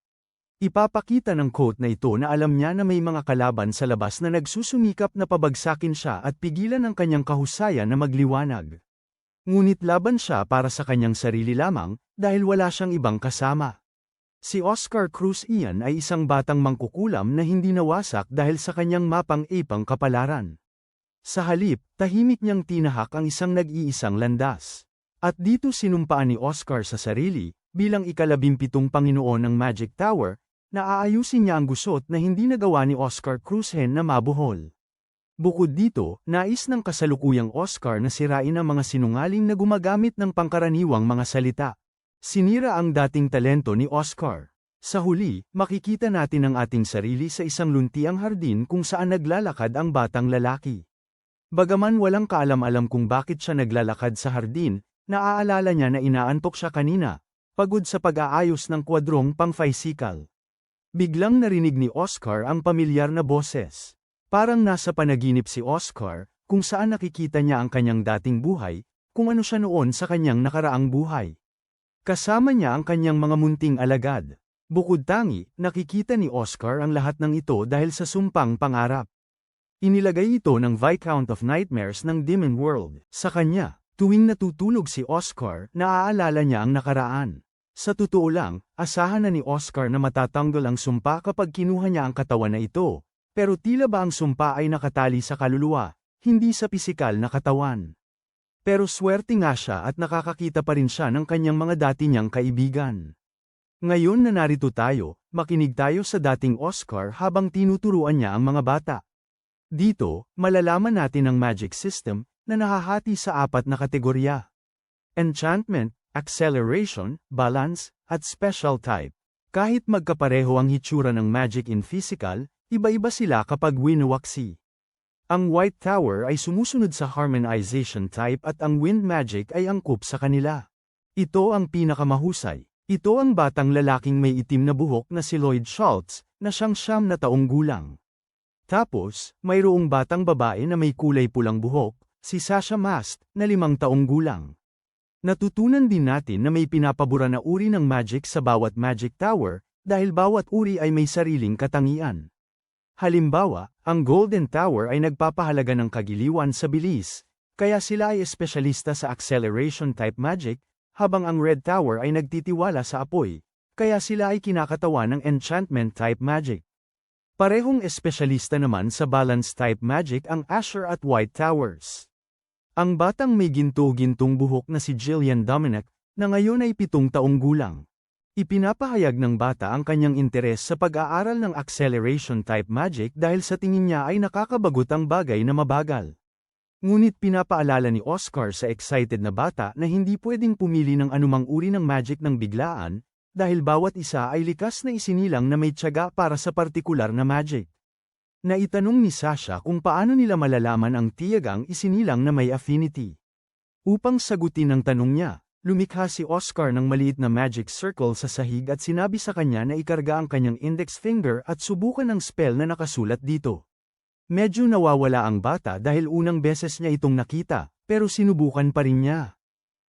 [SPEAKER 1] Ipapakita ng quote na ito na alam niya na may mga kalaban sa labas na nagsusumikap na pabagsakin siya at pigilan ang kanyang kahusayan na magliwanag. Ngunit laban siya para sa kanyang sarili lamang, dahil wala siyang ibang kasama. Si Oscar Cruzhen ay isang batang mangkukulam na hindi nawasak dahil sa kanyang mapang-ipang kapalaran. Sa halip, tahimik niyang tinahak ang isang nag-iisang landas. At dito sinumpaan ni Oscar sa sarili, bilang ika-17 Panginoon ng Magic Tower, na aayusin niya ang gusot na hindi nagawa ni Oscar Cruzhen na mabuhol. Bukod dito, nais ng kasalukuyang Oscar na sirain ang mga sinungaling na gumagamit ng pangkaraniwang mga salita. Sinira ang dating talento ni Oscar. Sa huli, makikita natin ang ating sarili sa isang luntiang hardin kung saan naglalakad ang batang lalaki. Bagaman walang kaalam-alam kung bakit siya naglalakad sa hardin, naaalala niya na inaantok siya kanina, pagod sa pag-aayos ng kwadrong pang-physical. Biglang narinig ni Oscar ang pamilyar na boses. Parang nasa panaginip si Oscar, kung saan nakikita niya ang kanyang dating buhay, kung ano siya noon sa kanyang nakaraang buhay. Kasama niya ang kanyang mga munting alagad. Bukod tangi, nakikita ni Oscar ang lahat ng ito dahil sa sumpang pangarap. Inilagay ito ng Viscount of Nightmares ng Demon World sa kanya. Tuwing natutulog si Oscar, naaalala niya ang nakaraan. Sa totoo lang, asahan na ni Oscar na matatanggal ang sumpa kapag kinuha niya ang katawan na ito, pero tila ba ang sumpa ay nakatali sa kaluluwa, hindi sa pisikal na katawan. Pero swerte nga siya at nakakakita pa rin siya ng kanyang mga dati niyang kaibigan. Ngayon na narito tayo, makinig tayo sa dating Oscar habang tinuturuan niya ang mga bata. Dito, malalaman natin ang magic system na nahahati sa 4 na kategorya. Enchantment, acceleration, balance, at special type. Kahit magkapareho ang hitsura ng magic in physical, iba-iba sila kapag winawaksi. Ang White Tower ay sumusunod sa harmonization type at ang wind magic ay angkop sa kanila. Ito ang pinakamahusay. Ito ang batang lalaking may itim na buhok na si Lloyd Schultz, na siyang 9 na taong gulang. Tapos, mayroong batang babae na may kulay pulang buhok, si Sasha Mast, na 5 taong gulang. Natutunan din natin na may pinapabura na uri ng magic sa bawat Magic Tower, dahil bawat uri ay may sariling katangian. Halimbawa, ang Golden Tower ay nagpapahalaga ng kagiliwan sa bilis, kaya sila ay espesyalista sa acceleration type magic, habang ang Red Tower ay nagtitiwala sa apoy, kaya sila ay kinakatawan ng enchantment type magic. Parehong espesyalista naman sa balance type magic ang Azure at White Towers. Ang batang may ginto-gintong buhok na si Jillian Dominic, na ngayon ay 7 taong gulang. Ipinapahayag ng bata ang kanyang interes sa pag-aaral ng acceleration-type magic dahil sa tingin niya ay nakakabagot ang bagay na mabagal. Ngunit pinapaalala ni Oscar sa excited na bata na hindi pwedeng pumili ng anumang uri ng magic ng biglaan, dahil bawat isa ay likas na isinilang na may tiyaga para sa partikular na magic. Naitanong ni Sasha kung paano nila malalaman ang tiyagang isinilang na may affinity. Upang sagutin ang tanong niya, lumikha si Oscar ng maliit na magic circle sa sahig at sinabi sa kanya na ikarga ang kanyang index finger at subukan ang spell na nakasulat dito. Medyo nawawala ang bata dahil unang beses niya itong nakita, pero sinubukan pa rin niya.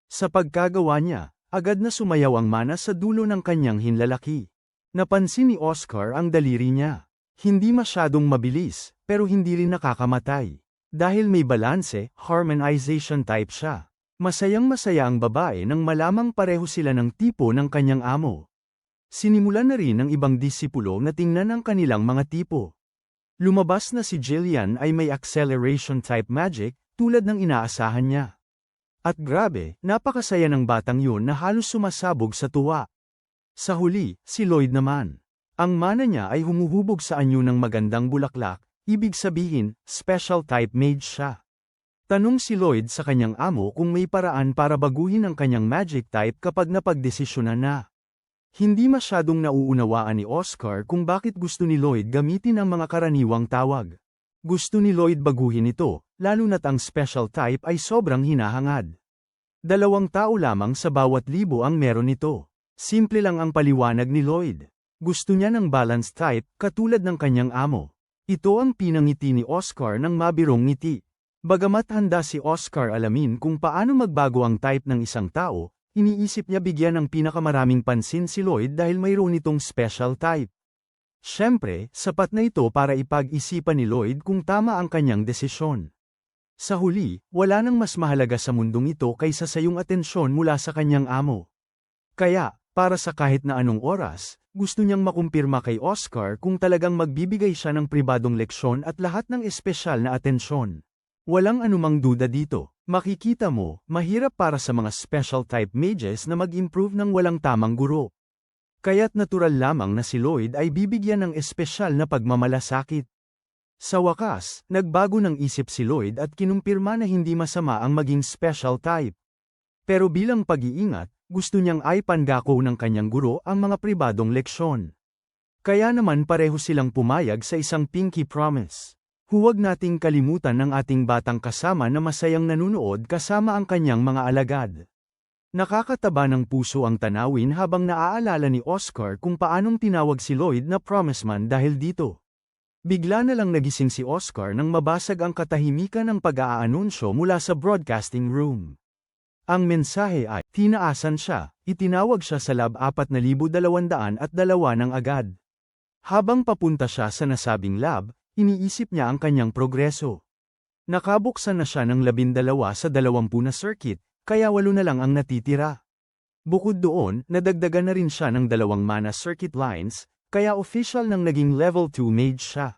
[SPEAKER 1] Sa pagkagawa niya, agad na sumayaw ang mana sa dulo ng kanyang hinlalaki. Napansin ni Oscar ang daliri niya. Hindi masyadong mabilis, pero hindi rin nakakamatay. Dahil may balanse, harmonization type siya. Masayang-masaya ang babae nang malamang pareho sila ng tipo ng kanyang amo. Sinimulan na rin ng ibang disipulo na tingnan ang kanilang mga tipo. Lumabas na si Jillian ay may acceleration type magic, tulad ng inaasahan niya. At grabe, napakasaya ng batang yun na halos sumasabog sa tuwa. Sa huli, si Lloyd naman. Ang mana niya ay humuhubog sa anyo ng magandang bulaklak, ibig sabihin, special type mage siya. Tanong si Lloyd sa kanyang amo kung may paraan para baguhin ang kanyang magic type kapag napagdesisyonan na. Hindi masyadong nauunawaan ni Oscar kung bakit gusto ni Lloyd gamitin ang mga karaniwang tawag. Gusto ni Lloyd baguhin ito, lalo na't ang special type ay sobrang hinahangad. 2 tao lamang sa bawat libo ang meron nito. Simple lang ang paliwanag ni Lloyd. Gusto niya ng balanced type, katulad ng kanyang amo. Ito ang pinangiti ni Oscar ng mabirong ngiti. Bagamat handa si Oscar alamin kung paano magbago ang type ng isang tao, iniisip niya bigyan ng pinakamaraming pansin si Lloyd dahil mayroon itong special type. Siyempre, sapat na ito para ipag-isipan ni Lloyd kung tama ang kanyang desisyon. Sa huli, wala nang mas mahalaga sa mundong ito kaysa sa iyong atensyon mula sa kanyang amo. Kaya, para sa kahit na anong oras, gusto niyang makumpirma kay Oscar kung talagang magbibigay siya ng pribadong leksyon at lahat ng espesyal na atensyon. Walang anumang duda dito. Makikita mo, mahirap para sa mga special type mages na mag-improve ng walang tamang guro. Kaya't natural lamang na si Lloyd ay bibigyan ng espesyal na pagmamalasakit. Sa wakas, nagbago ng isip si Lloyd at kinumpirma na hindi masama ang maging special type. Pero bilang pag-iingat, gusto niyang ipangako ng kanyang guro ang mga pribadong leksyon. Kaya naman pareho silang pumayag sa isang pinky promise. Huwag nating kalimutan ng ating batang kasama na masayang nanunood kasama ang kanyang mga alagad. Nakakataba ng puso ang tanawin habang naaalala ni Oscar kung paanong tinawag si Lloyd na promise man dahil dito. Bigla na lang nagising si Oscar nang mabasag ang katahimikan ng pag-aanunsyo mula sa broadcasting room. Ang mensahe ay, tinaasan siya, itinawag siya sa lab 4202 ng agad. Habang papunta siya sa nasabing lab, iniisip niya ang kanyang progreso. Nakabuksan na siya ng 12 sa 20 na circuit, kaya 8 na lang ang natitira. Bukod doon, nadagdagan na rin siya ng 2 mana circuit lines, kaya official nang naging level 2 mage siya.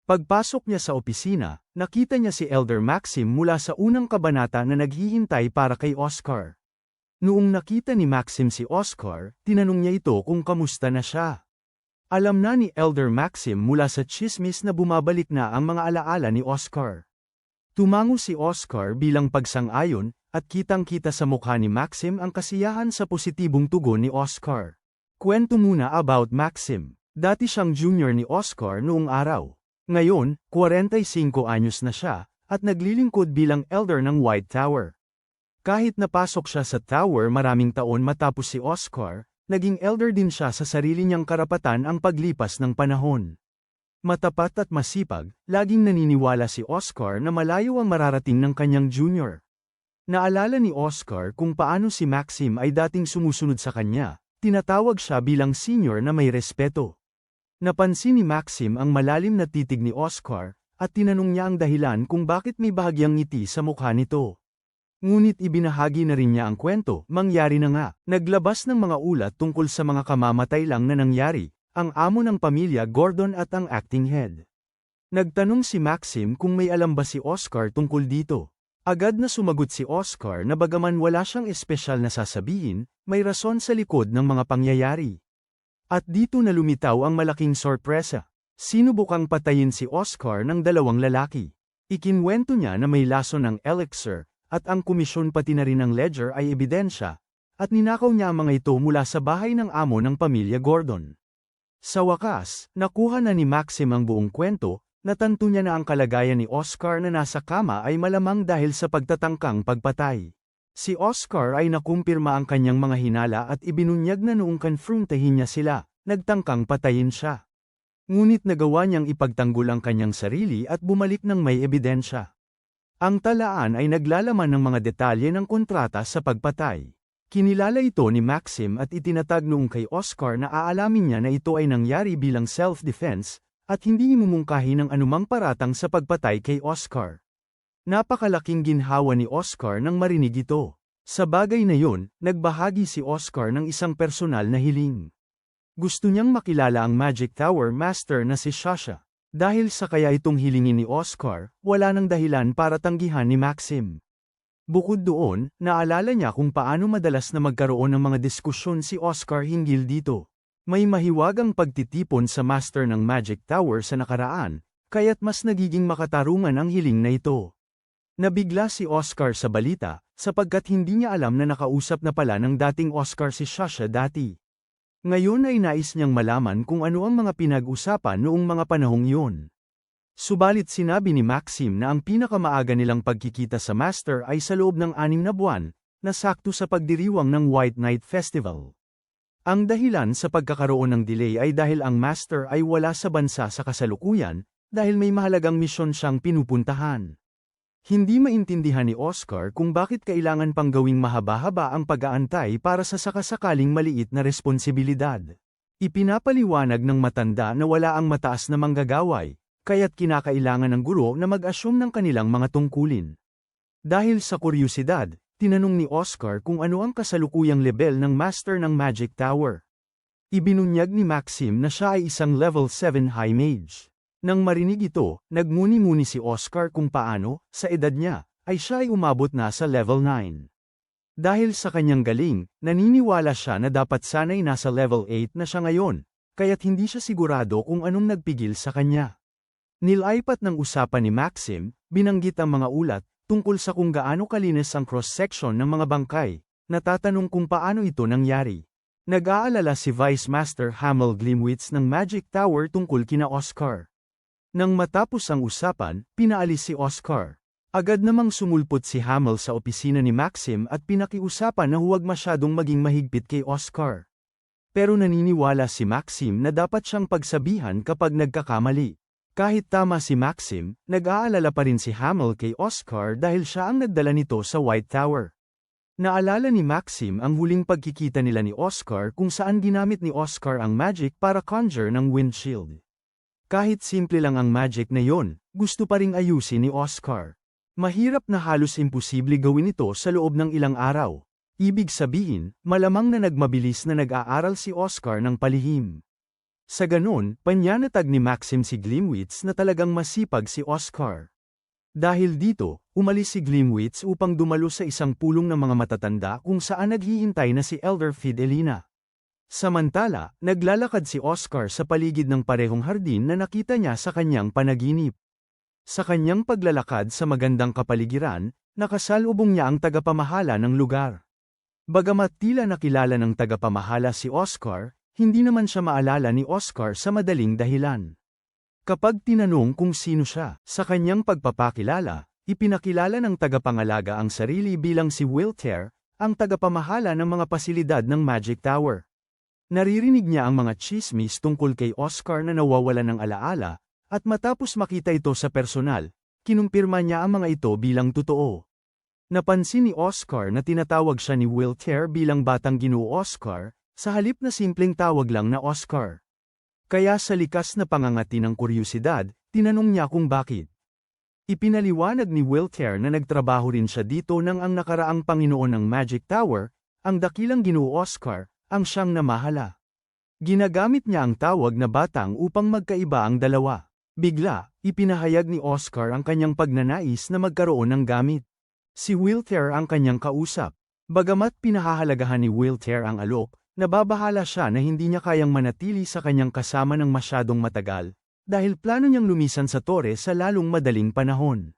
[SPEAKER 1] Pagpasok niya sa opisina, nakita niya si Elder Maxim mula sa unang kabanata na naghihintay para kay Oscar. Noong nakita ni Maxim si Oscar, tinanong niya ito kung kamusta na siya. Alam na ni Elder Maxim mula sa tsismis na bumabalik na ang mga alaala ni Oscar. Tumango si Oscar bilang pagsang-ayon, at kitang-kita sa mukha ni Maxim ang kasiyahan sa positibong tugon ni Oscar. Kwento muna about Maxim. Dati siyang junior ni Oscar noong araw. Ngayon, 45 anyos na siya, at naglilingkod bilang elder ng White Tower. Kahit napasok siya sa tower maraming taon matapos si Oscar, naging elder din siya sa sarili niyang karapatan ang paglipas ng panahon. Matapat at masipag, laging naniniwala si Oscar na malayo ang mararating ng kanyang junior. Naalala ni Oscar kung paano si Maxim ay dating sumusunod sa kanya, tinatawag siya bilang senior na may respeto. Napansin ni Maxim ang malalim na titig ni Oscar, at tinanong niya ang dahilan kung bakit may bahagyang ngiti sa mukha nito. Ngunit ibinahagi na rin niya ang kwento, mangyari na nga. Naglabas ng mga ulat tungkol sa mga kamamatay lang na nangyari, ang amo ng pamilya Gordon at ang acting head. Nagtanong si Maxim kung may alam ba si Oscar tungkol dito. Agad na sumagot si Oscar na bagaman wala siyang espesyal na sasabihin, may rason sa likod ng mga pangyayari. At dito na lumitaw ang malaking sorpresa. Sinubukang patayin si Oscar ng dalawang lalaki. Ikinwento niya na may laso ng elixir, at ang komisyon pati na rin ng ledger ay ebidensya, at ninakaw niya ang mga ito mula sa bahay ng amo ng pamilya Gordon. Sa wakas, nakuha na ni Maxim ang buong kwento. Natanto niya na ang kalagayan ni Oscar na nasa kama ay malamang dahil sa pagtatangkang pagpatay. Si Oscar ay nakumpirma ang kanyang mga hinala at ibinunyag na noong konfrontahin niya sila, nagtangkang patayin siya. Ngunit nagawa niyang ipagtanggol ang kanyang sarili at bumalik ng may ebidensya. Ang talaan ay naglalaman ng mga detalye ng kontrata sa pagpatay. Kinilala ito ni Maxim at itinatag noong kay Oscar na aalamin niya na ito ay nangyari bilang self-defense, at hindi imumungkahi ng anumang paratang sa pagpatay kay Oscar. Napakalaking ginhawa ni Oscar nang marinig ito. Sa bagay na yun, nagbahagi si Oscar ng isang personal na hiling. Gusto niyang makilala ang Magic Tower Master na si Sasha. Dahil sa kaya itong hilingin ni Oscar, wala nang dahilan para tanggihan ni Maxim. Bukod doon, naalala niya kung paano madalas na magkaroon ng mga diskusyon si Oscar hinggil dito. May mahiwagang pagtitipon sa master ng Magic Tower sa nakaraan, kaya't mas nagiging makatarungan ang hiling na ito. Nabigla si Oscar sa balita, sapagkat hindi niya alam na nakausap na pala ng dating Oscar si Sasha dati. Ngayon ay nais niyang malaman kung ano ang mga pinag-usapan noong mga panahong iyon. Subalit sinabi ni Maxim na ang pinakamaaga nilang pagkikita sa master ay sa loob ng 6 na buwan, na sakto sa pagdiriwang ng White Night Festival. Ang dahilan sa pagkakaroon ng delay ay dahil ang master ay wala sa bansa sa kasalukuyan, dahil may mahalagang misyon siyang pinupuntahan. Hindi maintindihan ni Oscar kung bakit kailangan pang gawing mahaba-haba ang pag-aantay para sa sakasakaling maliit na responsibilidad. Ipinapaliwanag ng matanda na wala ang mataas na manggagaway, kaya't kinakailangan ng guro na mag-assume ng kanilang mga tungkulin. Dahil sa kuryosidad, tinanong ni Oscar kung ano ang kasalukuyang level ng master ng Magic Tower. Ibinunyag ni Maxim na siya ay isang level 7 high mage. Nang marinig ito, nagmuni-muni si Oscar kung paano, sa edad niya, ay siya ay umabot na sa level 9. Dahil sa kanyang galing, naniniwala siya na dapat sana'y nasa level 8 na siya ngayon, kaya't hindi siya sigurado kung anong nagpigil sa kanya. Nilaipat ng usapan ni Maxim, binanggit ang mga ulat, tungkol sa kung gaano kalinis ang cross-section ng mga bangkay, natatanong kung paano ito nangyari. Nag-aalala si Vice Master Hamel Glimwitz ng Magic Tower tungkol kina Oscar. Nang matapos ang usapan, pinaalis si Oscar. Agad namang sumulpot si Hamel sa opisina ni Maxim at pinakiusapan na huwag masyadong maging mahigpit kay Oscar. Pero naniniwala si Maxim na dapat siyang pagsabihan kapag nagkakamali. Kahit tama si Maxim, nag-aalala pa rin si Hamel kay Oscar dahil siya ang nagdala nito sa White Tower. Naalala ni Maxim ang huling pagkikita nila ni Oscar kung saan ginamit ni Oscar ang magic para conjure ng windshield. Kahit simple lang ang magic na yon, gusto pa ring ayusin ni Oscar. Mahirap na halos imposible gawin ito sa loob ng ilang araw. Ibig sabihin, malamang na nagmabilis na nag-aaral si Oscar ng palihim. Sa ganon, panyanatag ni Maxim si Glimwitz na talagang masipag si Oscar. Dahil dito, umalis si Glimwitz upang dumalo sa isang pulong ng mga matatanda kung saan naghihintay na si Elder Fidelina. Samantala, naglalakad si Oscar sa paligid ng parehong hardin na nakita niya sa kanyang panaginip. Sa kanyang paglalakad sa magandang kapaligiran, nakasalubong niya ang tagapamahala ng lugar. Bagamat tila nakilala ng tagapamahala si Oscar, hindi naman siya maalala ni Oscar sa madaling dahilan. Kapag tinanong kung sino siya, sa kanyang pagpapakilala, ipinakilala ng tagapangalaga ang sarili bilang si Wilter, ang tagapamahala ng mga pasilidad ng Magic Tower. Naririnig niya ang mga chismis tungkol kay Oscar na nawawalan ng alaala, at matapos makita ito sa personal, kinumpirma niya ang mga ito bilang totoo. Napansin ni Oscar na tinatawag siya ni Wilter bilang Batang Ginoo Oscar, sa halip na simpleng tawag lang na Oscar. Kaya sa likas na pangangati ng kuryosidad, tinanong niya kung bakit. Ipinaliwanag ni Wilter na nagtrabaho rin siya dito nang ang nakaraang Panginoon ng Magic Tower, ang dakilang Ginoo Oscar, ang siyang namahala. Ginagamit niya ang tawag na batang upang magkaiba ang dalawa. Bigla, ipinahayag ni Oscar ang kanyang pagnanais na magkaroon ng gamit. Si Wilthere ang kanyang kausap. Bagamat pinahahalagahan ni Wilthere ang alok, nababahala siya na hindi niya kayang manatili sa kanyang kasama ng masyadong matagal, dahil plano niyang lumisan sa tore sa lalong madaling panahon.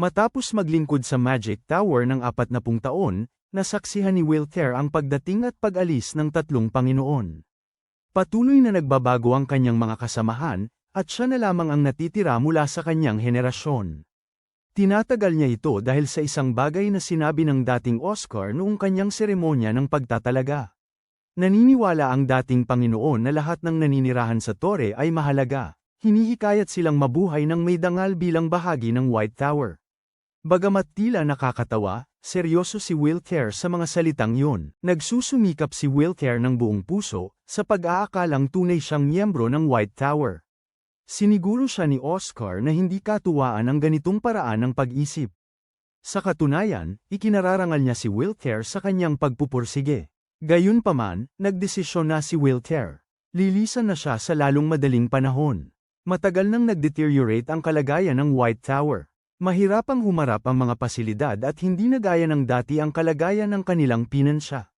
[SPEAKER 1] Matapos maglingkod sa Magic Tower ng 40 taon, nasaksihan ni Wilthere ang pagdating at pag-alis ng 3 Panginoon. Patuloy na nagbabago ang kanyang mga kasamahan, at siya na lamang ang natitira mula sa kanyang henerasyon. Tinatagal niya ito dahil sa isang bagay na sinabi ng dating Oscar noong kanyang seremonya ng pagtatalaga. Naniniwala ang dating Panginoon na lahat ng naninirahan sa tore ay mahalaga, hinihikayat silang mabuhay ng may dangal bilang bahagi ng White Tower. Bagamat tila nakakatawa, seryoso si Wilthere sa mga salitang yun. Nagsusumikap si Wilthere ng buong puso, sa pag-aakalang tunay siyang miyembro ng White Tower. Siniguro siya ni Oscar na hindi katuwaan ang ganitong paraan ng pag-isip. Sa katunayan, ikinararangal niya si Wilthere sa kanyang pagpupursige. Gayunpaman, nagdesisyon na si Wilthere. Lilisan na siya sa lalong madaling panahon. Matagal nang nag-deteriorate ang kalagayan ng White Tower. Mahirapang humarap ang mga pasilidad at hindi na gaya ng dati ang kalagayan ng kanilang pinansya.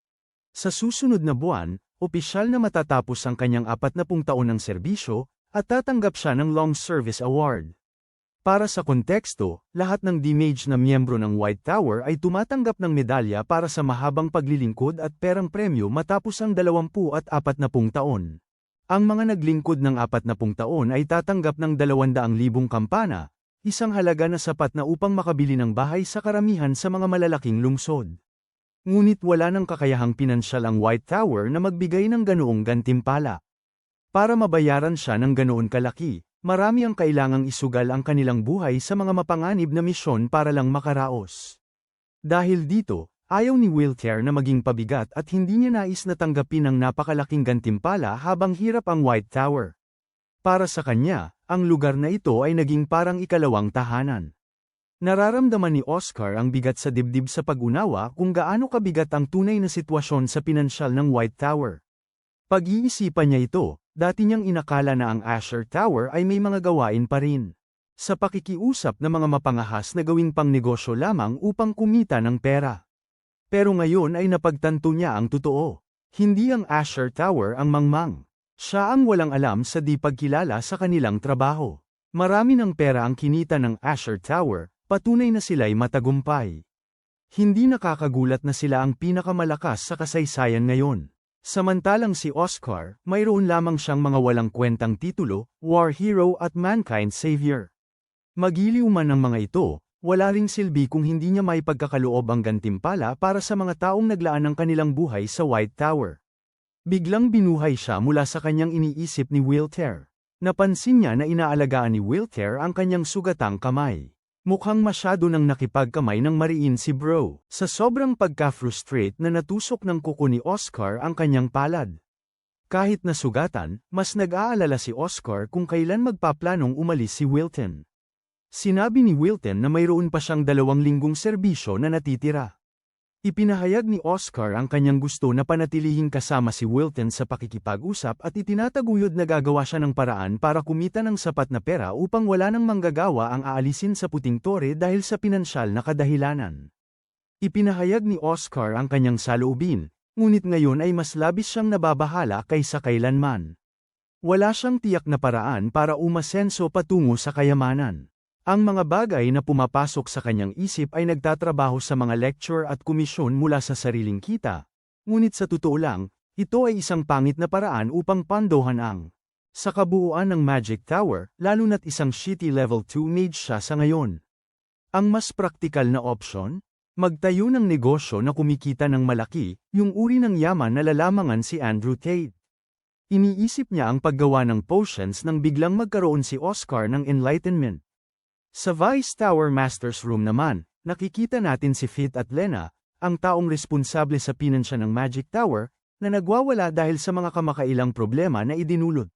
[SPEAKER 1] Sa susunod na buwan, opisyal na matatapos ang kanyang 40 taon ng serbisyo, at tatanggap siya ng Long Service Award. Para sa konteksto, lahat ng dimage na miyembro ng White Tower ay tumatanggap ng medalya para sa mahabang paglilingkod at perang premyo matapos ang 20 at 40 taon. Ang mga naglingkod ng 40 taon ay tatanggap ng 200,000 kampana, isang halaga na sapat na upang makabili ng bahay sa karamihan sa mga malalaking lungsod. Ngunit wala ng kakayahang pinansyal ang White Tower na magbigay ng ganoong gantimpala. Para mabayaran siya ng ganoon kalaki, marami ang kailangang isugal ang kanilang buhay sa mga mapanganib na misyon para lang makaraos. Dahil dito, ayaw ni Wilthere na maging pabigat at hindi niya nais na tanggapin ang napakalaking gantimpala habang hirap ang White Tower. Para sa kanya, ang lugar na ito ay naging parang ikalawang tahanan. Nararamdaman ni Oscar ang bigat sa dibdib sa pag-unawa kung gaano kabigat ang tunay na sitwasyon sa pinansyal ng White Tower. Pag-iisipan niya ito, dati niyang inakala na ang Asher Tower ay may mga gawain pa rin. Sa pakikiusap na mga mapangahas na gawing pangnegosyo lamang upang kumita ng pera. Pero ngayon ay napagtanto niya ang totoo. Hindi ang Asher Tower ang mangmang. Siya ang walang alam sa di pagkilala sa kanilang trabaho. Marami ng pera ang kinita ng Asher Tower, patunay na sila'y matagumpay. Hindi nakakagulat na sila ang pinakamalakas sa kasaysayan ngayon. Samantalang si Oscar, mayroon lamang siyang mga walang kwentang titulo, War Hero at Mankind Savior. Magiliw man ang mga ito, wala ring silbi kung hindi niya may pagkakaloob ang gantimpala para sa mga taong naglaan ng kanilang buhay sa White Tower. Biglang binuhay siya mula sa kanyang iniisip ni Wilthere. Napansin niya na inaalagaan ni Wilthere ang kanyang sugatang kamay. Mukhang masyado nang nakipagkamay ng mariin si Bro. Sa sobrang pagka-frustrate na natusok ng kuko ni Oscar ang kanyang palad. Kahit nasugatan, mas nag-aalala si Oscar kung kailan magpaplanong umalis si Wilton. Sinabi ni Wilton na mayroon pa siyang 2 linggong serbisyo na natitira. Ipinahayag ni Oscar ang kanyang gusto na panatilihing kasama si Wilton sa pakikipag-usap at itinataguyod na gagawa siya ng paraan para kumita ng sapat na pera upang wala nang manggagawa ang aalisin sa puting tore dahil sa pinansyal na kadahilanan. Ipinahayag ni Oscar ang kanyang saloobin, ngunit ngayon ay mas labis siyang nababahala kaysa kailanman. Wala siyang tiyak na paraan para umasenso patungo sa kayamanan. Ang mga bagay na pumapasok sa kanyang isip ay nagtatrabaho sa mga lecture at komisyon mula sa sariling kita. Ngunit sa totoo lang, ito ay isang pangit na paraan upang pandohan ang sa kabuuan ng Magic Tower, lalo na't isang shitty level 2 mage siya sa ngayon. Ang mas praktikal na opsyon? Magtayo ng negosyo na kumikita ng malaki, yung uri ng yaman na lalamangan si Andrew Tate. Iniisip niya ang paggawa ng potions nang biglang magkaroon si Oscar ng enlightenment. Sa Vice Tower Master's Room naman, nakikita natin si Fit at Lena, ang taong responsable sa pinansya ng Magic Tower, na nagwawala dahil sa mga kamakailang problema na idinulot.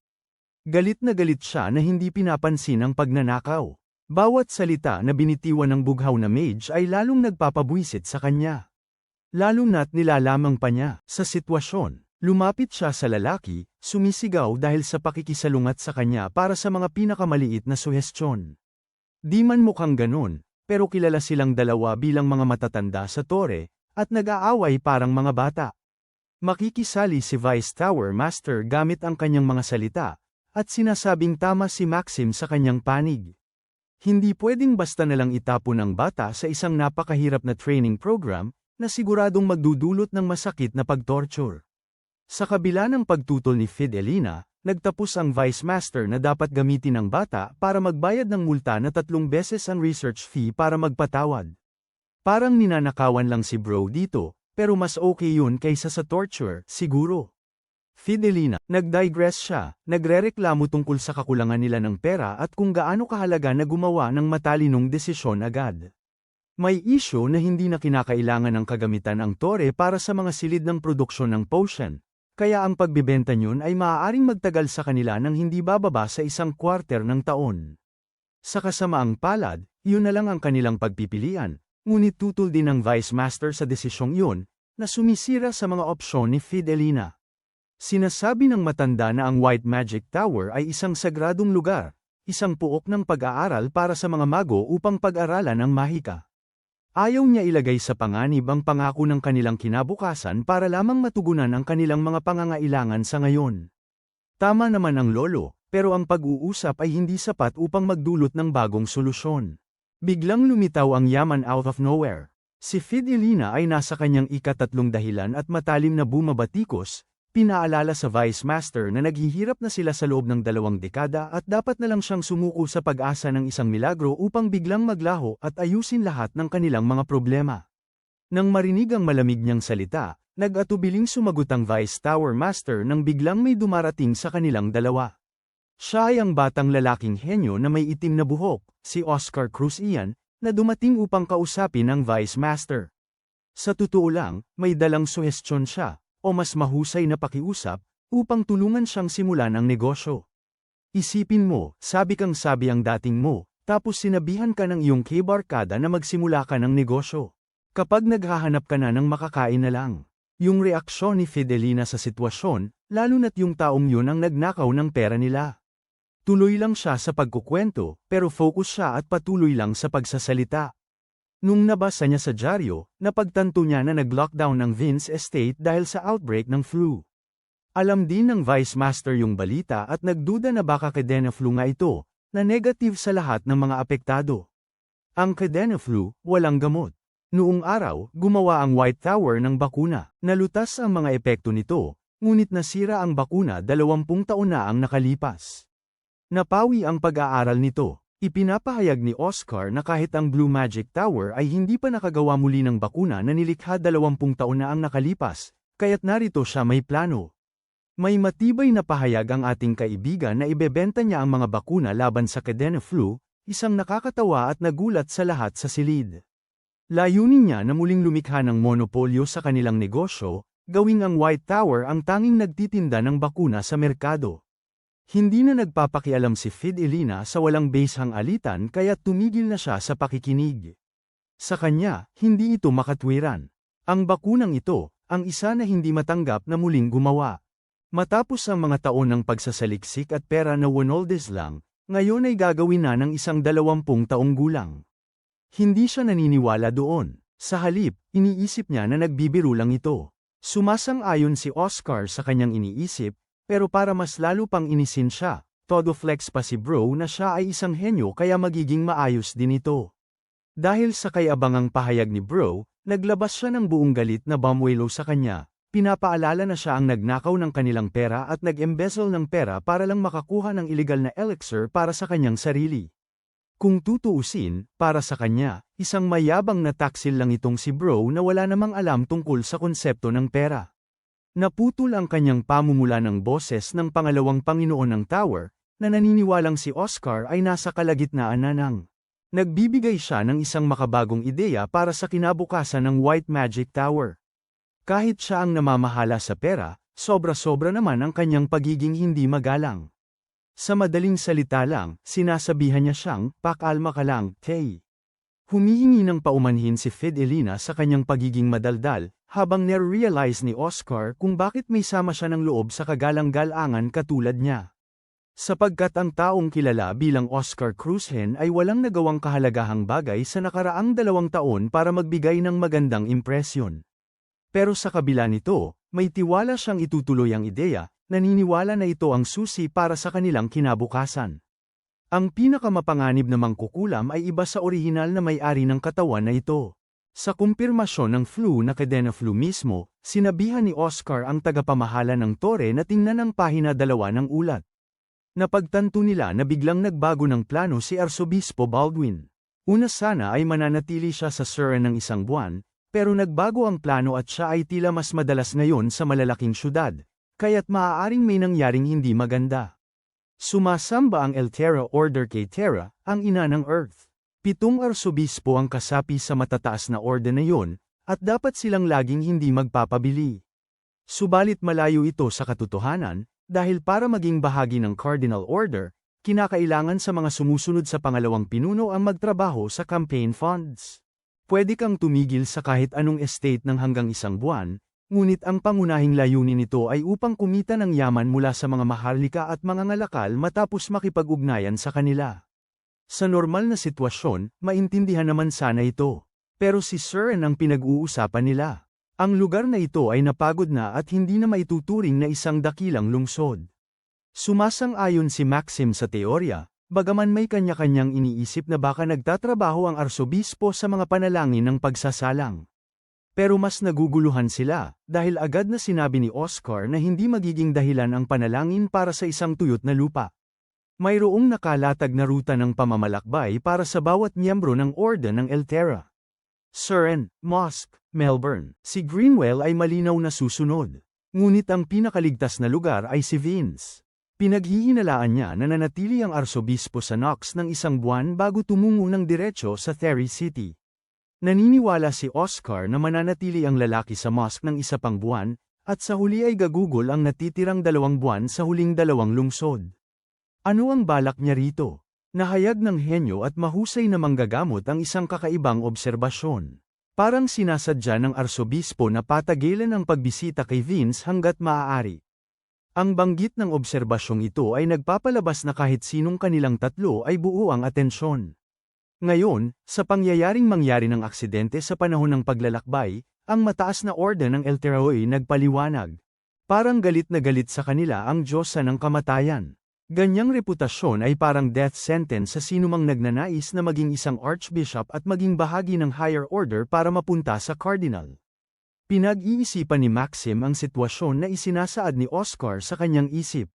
[SPEAKER 1] Galit na galit siya na hindi pinapansin ang pagnanakaw. Bawat salita na binitiwan ng bughaw na mage ay lalong nagpapabuisit sa kanya. Lalo na't nilalamang pa niya sa sitwasyon. Lumapit siya sa lalaki, sumisigaw dahil sa pakikisalungat sa kanya para sa mga pinakamaliit na suhestyon. Di man mukhang ganon, pero kilala silang dalawa bilang mga matatanda sa tore, at nag-aaway parang mga bata. Makikisali si Vice Tower Master gamit ang kanyang mga salita, at sinasabing tama si Maxim sa kanyang panig. Hindi pwedeng basta nalang itapon ang bata sa isang napakahirap na training program, na siguradong magdudulot ng masakit na pagtorture. Sa kabila ng pagtutol ni Fidelina, nagtapos ang Vice Master na dapat gamitin ang bata para magbayad ng multa na 3 beses ang research fee para magpatawad. Parang ninanakawan lang si bro dito, pero mas okay yun kaysa sa torture, siguro. Fidelina, nag-digress siya, nagrereklamo tungkol sa kakulangan nila ng pera at kung gaano kahalaga na gumawa ng matalinong desisyon agad. May issue na hindi na kinakailangan ng kagamitan ang tore para sa mga silid ng produksyon ng potion, kaya ang pagbibenta niyon ay maaaring magtagal sa kanila ng hindi bababa sa 1 quarter ng taon. Sa kasamaang palad, yun na lang ang kanilang pagpipilian, ngunit tutol din ang Vice Master sa desisyong yun, na sumisira sa mga opsyon ni Fidelina. Sinasabi ng matanda na ang White Magic Tower ay isang sagradong lugar, isang puok ng pag-aaral para sa mga mago upang pag-aralan ang mahika. Ayaw niya ilagay sa panganib ang pangako ng kanilang kinabukasan para lamang matugunan ang kanilang mga pangangailangan sa ngayon. Tama naman ang lolo, pero ang pag-uusap ay hindi sapat upang magdulot ng bagong solusyon. Biglang lumitaw ang yaman out of nowhere. Si Fidelina ay nasa kanyang ika-3 dahilan at matalim na bumabatikos, pinaalala sa Vice Master na naghihirap na sila sa loob ng 2 dekada at dapat na lang siyang sumuko sa pag-asa ng isang milagro upang biglang maglaho at ayusin lahat ng kanilang mga problema. Nang marinig ang malamig niyang salita, nag-atubiling sumagot ang Vice Tower Master nang biglang may dumarating sa kanilang dalawa. Siya ay ang batang lalaking henyo na may itim na buhok, si Oscar Cruz Ian, na dumating upang kausapin ang Vice Master. Sa totoo lang, may dalang suhestyon siya, o mas mahusay na pakiusap, upang tulungan siyang simulan ang negosyo. Isipin mo, sabi kang sabi ang dating mo, tapos sinabihan ka ng iyong K-barkada na magsimula ka ng negosyo. Kapag naghahanap ka na ng makakain na lang. Yung reaksyon ni Fidelina sa sitwasyon, lalo na't yung taong yun ang nagnakaw ng pera nila. Tuloy lang siya sa pagkukwento, pero focus siya at patuloy lang sa pagsasalita. Nung nabasa niya sa dyaryo, napagtanto niya na nag-lockdown ng Vince Estate dahil sa outbreak ng flu. Alam din ng Vice Master yung balita at nagduda na baka cadena flu nga ito, na negative sa lahat ng mga apektado. Ang cadena flu, walang gamot. Noong araw, gumawa ang White Tower ng bakuna. Nalutas ang mga epekto nito, ngunit nasira ang bakuna 20 taon na ang nakalipas. Napawi ang pag-aaral nito. Ipinapahayag ni Oscar na kahit ang Blue Magic Tower ay hindi pa nakagawa muli ng bakuna na nilikha 20 taon na ang nakalipas, kaya't narito siya may plano. May matibay na pahayag ang ating kaibigan na ibebenta niya ang mga bakuna laban sa cadena flu, isang nakakatawa at nagulat sa lahat sa silid. Layunin niya na muling lumikha ng monopolyo sa kanilang negosyo, gawing ang White Tower ang tanging nagtitinda ng bakuna sa merkado. Hindi na nagpapakialam si Fidelina sa walang basehang alitan kaya tumigil na siya sa pakikinig. Sa kanya, hindi ito makatwiran. Ang bakunang ito, ang isa na hindi matanggap na muling gumawa. Matapos ang mga taon ng pagsasaliksik at pera na Winoldes lang, ngayon ay gagawin na ng isang 20 taong gulang. Hindi siya naniniwala doon. Sa halip, iniisip niya na nagbibiro lang ito. Sumasang-ayon si Oscar sa kanyang iniisip, pero para mas lalo pang inisin siya, todo flex pa si bro na siya ay isang henyo kaya magiging maayos din ito. Dahil sa kayabangang pahayag ni bro, naglabas siya ng buong galit na bumwelo sa kanya, pinapaalala na siya ang nagnakaw ng kanilang pera at nag-embezzle ng pera para lang makakuha ng illegal na elixir para sa kanyang sarili. Kung tutuusin, para sa kanya, isang mayabang na taksil lang itong si bro na wala namang alam tungkol sa konsepto ng pera. Naputol ang kanyang pamumula ng boses ng pangalawang Panginoon ng Tower, na naniniwalang si Oscar ay nasa kalagitnaan na ng. Nagbibigay siya ng isang makabagong ideya para sa kinabukasan ng White Magic Tower. Kahit siya ang namamahala sa pera, sobra-sobra naman ang kanyang pagiging hindi magalang. Sa madaling salita lang, sinasabihan niya siyang, pakalma ka lang, Tay. Humihingi ng paumanhin si Fidelina sa kanyang pagiging madaldal, habang nare-realize ni Oscar kung bakit may sama siya ng loob sa kagalang-galangan katulad niya. Sapagkat ang taong kilala bilang Oscar Cruzhen ay walang nagawang kahalagahang bagay sa nakaraang 2 taon para magbigay ng magandang impresyon. Pero sa kabila nito, may tiwala siyang itutuloy ang ideya, naniniwala na ito ang susi para sa kanilang kinabukasan. Ang pinakamapanganib na mangkukulam ay iba sa orihinal na may-ari ng katawan na ito. Sa kumpirmasyon ng flu na cadena flu mismo, sinabihan ni Oscar ang tagapamahala ng Torre na tingnan ang pahina 2 ng ulat. Napagtanto nila na biglang nagbago ng plano si Arsobispo Baldwin. Una sana ay mananatili siya sa Surin ng 1 buwan, pero nagbago ang plano at siya ay tila mas madalas ngayon sa malalaking syudad, kaya't maaaring may nangyaring hindi maganda. Sumasamba ang Eltera Order kay Terra, ang ina ng Earth. 7 arsobispo ang kasapi sa matataas na orde na yon, at dapat silang laging hindi magpapabili. Subalit malayo ito sa katotohanan, dahil para maging bahagi ng Cardinal Order, kinakailangan sa mga sumusunod sa pangalawang pinuno ang magtrabaho sa campaign funds. Pwede kang tumigil sa kahit anong estate ng hanggang 1 buwan, ngunit ang pangunahing layunin nito ay upang kumita ng yaman mula sa mga maharlika at mga ngalakal matapos makipag-ugnayan sa kanila. Sa normal na sitwasyon, maintindihan naman sana ito. Pero si Surin ang pinag-uusapan nila. Ang lugar na ito ay napagod na at hindi na maituturing na isang dakilang lungsod. Sumasang-ayon si Maxim sa teorya, bagaman may kanya-kanyang iniisip na baka nagtatrabaho ang arsobispo sa mga panalangin ng pagsasalang. Pero mas naguguluhan sila, dahil agad na sinabi ni Oscar na hindi magiging dahilan ang panalangin para sa isang tuyot na lupa. Mayroong nakalatag na ruta ng pamamalakbay para sa bawat miyembro ng Orden ng Eltera. Surin, Mosque, Melbourne, si Greenwell ay malinaw na susunod. Ngunit ang pinakaligtas na lugar ay si Vince. Pinaghihinalaan niya na nanatili ang arsobispo sa Knox ng 1 buwan bago tumungo ng diretso sa Therai City. Naniniwala si Oscar na mananatili ang lalaki sa mosque ng 1 pang buwan, at sa huli ay gagugol ang natitirang 2 buwan sa huling 2 lungsod. Ano ang balak niya rito? Nahayag ng henyo at mahusay na manggagamot ang isang kakaibang obserbasyon. Parang sinasadya ng arsobispo na patagilan ang pagbisita kay Vince hanggat maaari. Ang banggit ng obserbasyong ito ay nagpapalabas na kahit sinong kanilang tatlo ay buo ang atensyon. Ngayon, sa pangyayaring mangyari ng aksidente sa panahon ng paglalakbay, ang mataas na orde ng Eltera ay nagpaliwanag. Parang galit na galit sa kanila ang Diyosa ng kamatayan. Ganyang reputasyon ay parang death sentence sa sinumang nagnanais na maging isang archbishop at maging bahagi ng higher order para mapunta sa cardinal. Pinag-iisipan ni Maxim ang sitwasyon na isinasaad ni Oscar sa kanyang isip.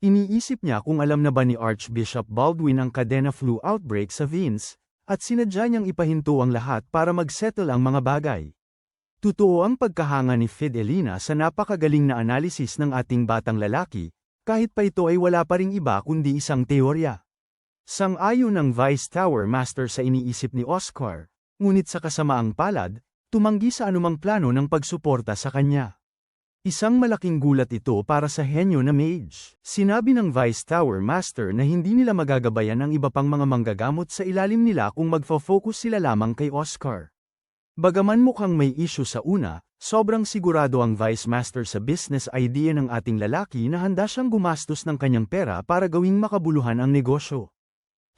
[SPEAKER 1] Iniisip niya kung alam na ba ni Archbishop Baldwin ang cadena flu outbreak sa Vince, at sinadya niyang ipahinto ang lahat para mag-settle ang mga bagay. Totoo ang pagkahanga ni Fidelina sa napakagaling na analisis ng ating batang lalaki, kahit pa ito ay wala pa ring iba kundi isang teorya. Sang-ayon ang Vice Tower Master sa iniisip ni Oscar, ngunit sa kasamaang palad, tumanggi sa anumang plano ng pagsuporta sa kanya. Isang malaking gulat ito para sa henyo na mage. Sinabi ng Vice Tower Master na hindi nila magagabayan ang iba pang mga manggagamot sa ilalim nila kung magfo-focus sila lamang kay Oscar. Bagaman mukhang may issue sa una, sobrang sigurado ang Vice Master sa business idea ng ating lalaki na handa siyang gumastos ng kanyang pera para gawing makabuluhan ang negosyo.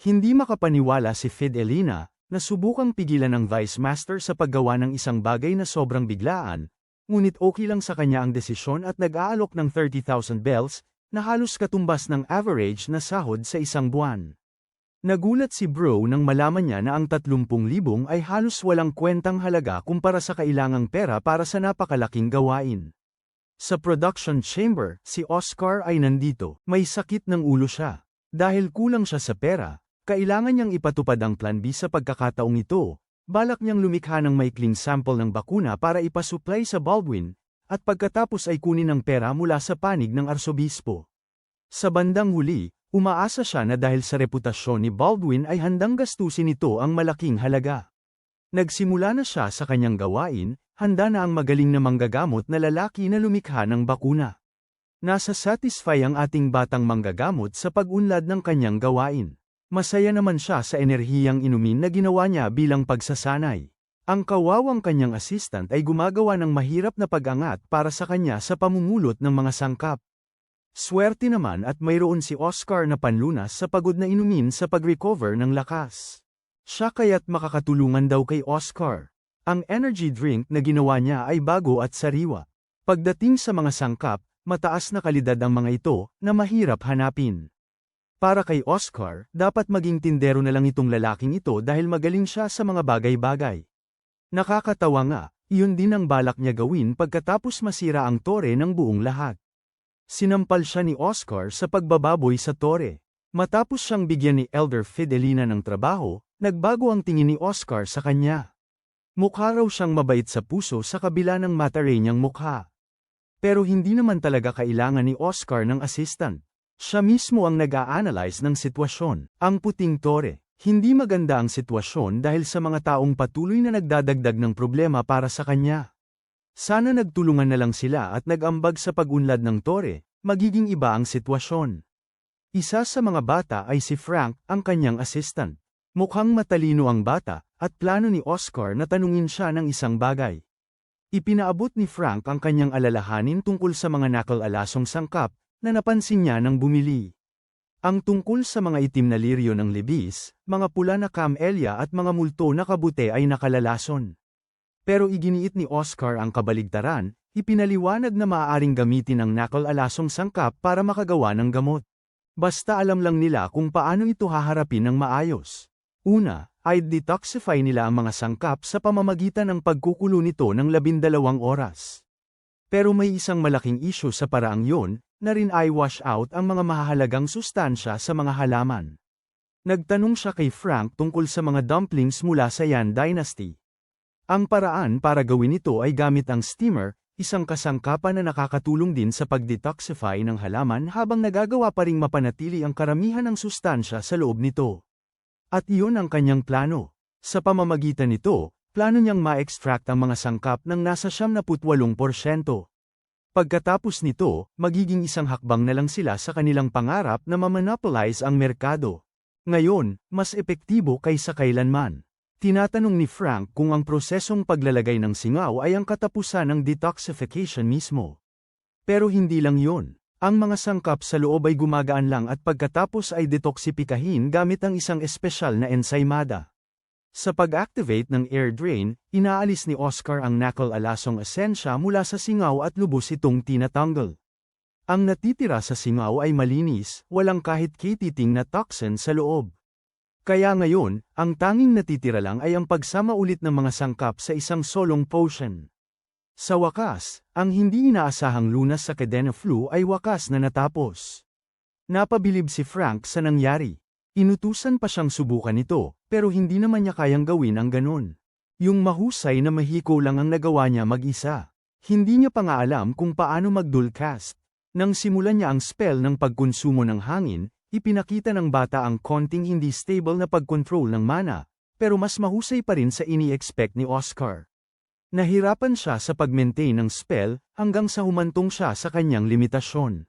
[SPEAKER 1] Hindi makapaniwala si Fidelina, na subukang pigilan ng Vice Master sa paggawa ng isang bagay na sobrang biglaan, ngunit okay lang sa kanya ang desisyon at nag-aalok ng 30,000 bells, na halos katumbas ng average na sahod sa 1 buwan. Nagulat si Bro nang malaman niya na ang 30,000 ay halos walang kwentang halaga kumpara sa kailangang pera para sa napakalaking gawain. Sa production chamber, si Oscar ay nandito. May sakit ng ulo siya. Dahil kulang siya sa pera, kailangan niyang ipatupad ang Plan B sa pagkakataong ito. Balak niyang lumikha ng maikling sample ng bakuna para ipasupply sa Baldwin, at pagkatapos ay kunin ang pera mula sa panig ng arsobispo. Sa bandang huli, umaasa siya na dahil sa reputasyon ni Baldwin ay handang gastusin ito ang malaking halaga. Nagsimula na siya sa kanyang gawain, handa na ang magaling na manggagamot na lalaki na lumikha ng bakuna. Nasa satisfy ang ating batang manggagamot sa pag-unlad ng kanyang gawain. Masaya naman siya sa enerhiyang inumin na ginawa niya bilang pagsasanay. Ang kawawang kanyang assistant ay gumagawa ng mahirap na pag-angat para sa kanya sa pamumulot ng mga sangkap. Swerte naman at mayroon si Oscar na panlunas sa pagod na inumin sa pag-recover ng lakas. Siya kaya't makakatulungan daw kay Oscar. Ang energy drink na ginawa niya ay bago at sariwa. Pagdating sa mga sangkap, mataas na kalidad ang mga ito na mahirap hanapin. Para kay Oscar, dapat maging tindero na lang itong lalaking ito dahil magaling siya sa mga bagay-bagay. Nakakatawa nga, iyon din ang balak niya gawin pagkatapos masira ang tore ng buong lahat. Sinampal siya ni Oscar sa pagbababoy sa tore. Matapos siyang bigyan ni Elder Fidelina ng trabaho, nagbago ang tingin ni Oscar sa kanya. Mukha raw siyang mabait sa puso sa kabila ng mataray niyang mukha. Pero hindi naman talaga kailangan ni Oscar ng assistant. Siya mismo ang nag-a-analyze ng sitwasyon. Ang puting tore. Hindi maganda ang sitwasyon dahil sa mga taong patuloy na nagdadagdag ng problema para sa kanya. Sana nagtulungan na lang sila at nag-ambag sa pag-unlad ng tore, magiging iba ang sitwasyon. Isa sa mga bata ay si Frank, ang kanyang assistant. Mukhang matalino ang bata, at plano ni Oscar na tanungin siya ng isang bagay. Ipinaabot ni Frank ang kanyang alalahanin tungkol sa mga nakal-alasong sangkap, na napansin niya nang bumili. Ang tungkol sa mga itim na liryo ng libis, mga pula na camellia at mga multo na kabute ay nakalalason. Pero iginiit ni Oscar ang kabaligtaran, ipinaliwanag na maaaring gamitin ang nakal-alasong sangkap para makagawa ng gamot. Basta alam lang nila kung paano ito haharapin ng maayos. Una, ay detoxify nila ang mga sangkap sa pamamagitan ng pagkukulo nito ng 12 oras. Pero may isang malaking issue sa paraang yon, na rin ay wash out ang mga mahahalagang sustansya sa mga halaman. Nagtanong siya kay Frank tungkol sa mga dumplings mula sa Yan Dynasty. Ang paraan para gawin ito ay gamit ang steamer, isang kasangkapan na nakakatulong din sa pag-detoxify ng halaman habang nagagawa pa ring mapanatili ang karamihan ng sustansya sa loob nito. At iyon ang kanyang plano. Sa pamamagitan nito, plano niyang ma-extract ang mga sangkap ng nasa 78%. Pagkatapos nito, magiging isang hakbang na lang sila sa kanilang pangarap na ma-monopolize ang merkado. Ngayon, mas epektibo kaysa kailanman. Tinatanong ni Frank kung ang prosesong paglalagay ng singaw ay ang katapusan ng detoxification mismo. Pero hindi lang yon. Ang mga sangkap sa loob ay gumagaan lang at pagkatapos ay detoksipikahin gamit ang isang espesyal na ensymada. Sa pag-activate ng air drain, inaalis ni Oscar ang nakal-alasong esensya mula sa singaw at lubos itong tinatanggal. Ang natitira sa singaw ay malinis, walang kahit katiting na toxin sa loob. Kaya ngayon, ang tanging natitira lang ay ang pagsama ulit ng mga sangkap sa isang solong potion. Sa wakas, ang hindi inaasahang lunas sa cadena flu ay wakas na natapos. Napabilib si Frank sa nangyari. Inutusan pa siyang subukan ito, pero hindi naman niya kayang gawin ang ganun. Yung mahusay na mahiko lang ang nagawa niya mag-isa. Hindi niya pa nga alam kung paano mag-dullcast. Nang simulan niya ang spell ng pagkonsumo ng hangin, ipinakita ng bata ang konting hindi stable na pag-control ng mana, pero mas mahusay pa rin sa ini-expect ni Oscar. Nahirapan siya sa pag-maintain ng spell, hanggang sa humantong siya sa kanyang limitasyon.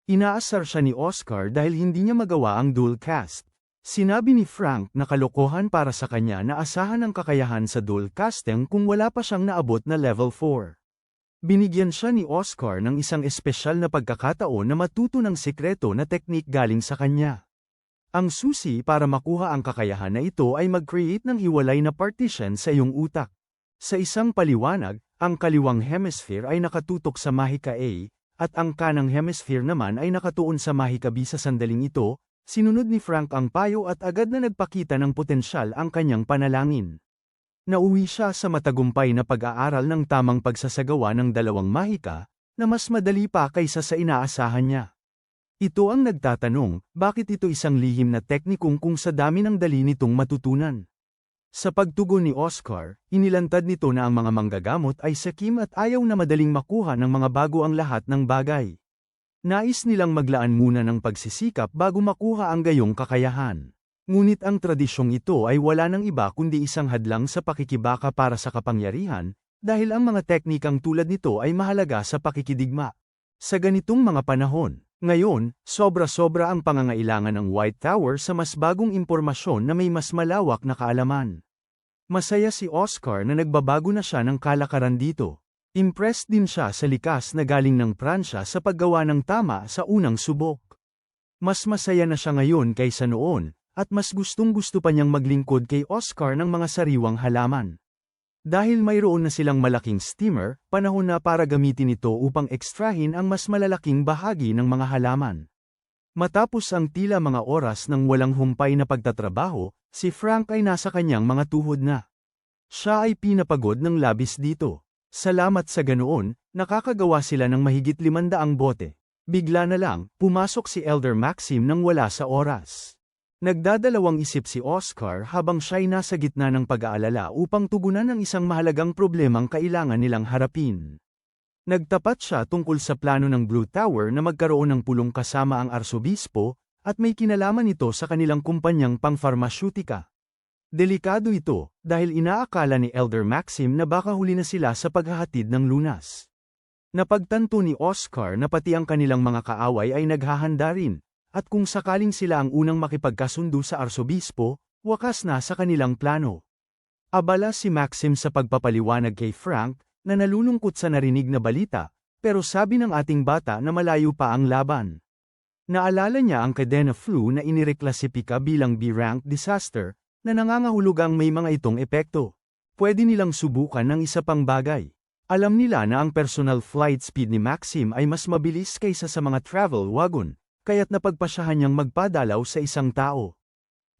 [SPEAKER 1] Inaasar siya ni Oscar dahil hindi niya magawa ang dual cast. Sinabi ni Frank na kalokohan para sa kanya na asahan ang kakayahan sa dual casting kung wala pa siyang naabot na level 4. Binigyan siya ni Oscar ng isang espesyal na pagkakataon na matuto ng sekreto na teknik galing sa kanya. Ang susi para makuha ang kakayahan na ito ay mag-create ng hiwalay na partition sa iyong utak. Sa isang paliwanag, ang kaliwang hemisphere ay nakatutok sa Mahika A, at ang kanang hemisphere naman ay nakatuon sa Mahika B. Sa sandaling ito, sinunod ni Frank ang payo at agad na nagpakita ng potensyal ang kanyang panalangin. Nauwi siya sa matagumpay na pag-aaral ng tamang pagsasagawa ng dalawang mahika, na mas madali pa kaysa sa inaasahan niya. Ito ang nagtatanong, bakit ito isang lihim na teknikong kung sa dami ng dali nitong matutunan? Sa pagtugon ni Oscar, inilantad nito na ang mga manggagamot ay sakim at ayaw na madaling makuha ng mga bago ang lahat ng bagay. Nais nilang maglaan muna ng pagsisikap bago makuha ang gayong kakayahan. Ngunit ang tradisyong ito ay wala ng iba kundi isang hadlang sa pakikibaka para sa kapangyarihan, dahil ang mga teknikang tulad nito ay mahalaga sa pakikidigma. Sa ganitong mga panahon, ngayon, sobra-sobra ang pangangailangan ng White Tower sa mas bagong impormasyon na may mas malawak na kaalaman. Masaya si Oscar na nagbabago na siya ng kalakaran dito. Impressed din siya sa likas na galing ng Pransya sa paggawa ng tama sa unang subok. Mas masaya na siya ngayon kaysa noon, at mas gustong-gusto pa niyang maglingkod kay Oscar ng mga sariwang halaman. Dahil mayroon na silang malaking steamer, panahon na para gamitin ito upang ekstrahin ang mas malalaking bahagi ng mga halaman. Matapos ang tila mga oras ng walang humpay na pagtatrabaho, si Frank ay nasa kanyang mga tuhod na. Siya ay pinapagod ng labis dito. Salamat sa ganoon, nakakagawa sila ng mahigit 500 bote. Bigla na lang, pumasok si Elder Maxim nang wala sa oras. Nagdadalawang isip si Oscar habang siya'y nasa gitna ng pag-aalala upang tugunan ang isang mahalagang problemang kailangan nilang harapin. Nagtapat siya tungkol sa plano ng Blue Tower na magkaroon ng pulong kasama ang arsobispo, at may kinalaman ito sa kanilang kumpanyang pangfarmasyutika. Delikado ito, dahil inaakala ni Elder Maxim na baka huli na sila sa paghahatid ng lunas. Napagtanto ni Oscar na pati ang kanilang mga kaaway ay naghahanda rin, at kung sakaling sila ang unang makipagkasundo sa arsobispo, wakas na sa kanilang plano. Abala si Maxim sa pagpapaliwanag kay Frank, na nalulungkot sa narinig na balita, pero sabi ng ating bata na malayo pa ang laban. Naalala niya ang cadena flu na inireklasipika bilang B-rank disaster, na nangangahulugang may mga itong epekto. Pwede nilang subukan ng isa pang bagay. Alam nila na ang personal flight speed ni Maxim ay mas mabilis kaysa sa mga travel wagon, kaya't napagpasyahan niyang magpadalaw sa isang tao.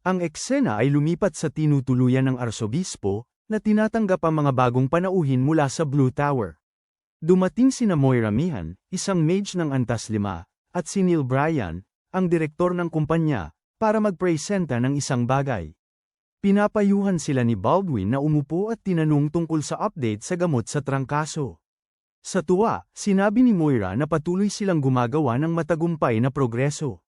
[SPEAKER 1] Ang eksena ay lumipat sa tinutuluyan ng arsobispo, na tinatanggap ang mga bagong panauhin mula sa Blue Tower. Dumating sina Moira Meehan, isang mage ng Antas 5, at si Neil Bryan, ang direktor ng kumpanya, para magpresenta ng isang bagay. Pinapayuhan sila ni Baldwin na umupo at tinanong tungkol sa update sa gamot sa trangkaso. Sa tuwa, sinabi ni Moira na patuloy silang gumagawa ng matagumpay na progreso.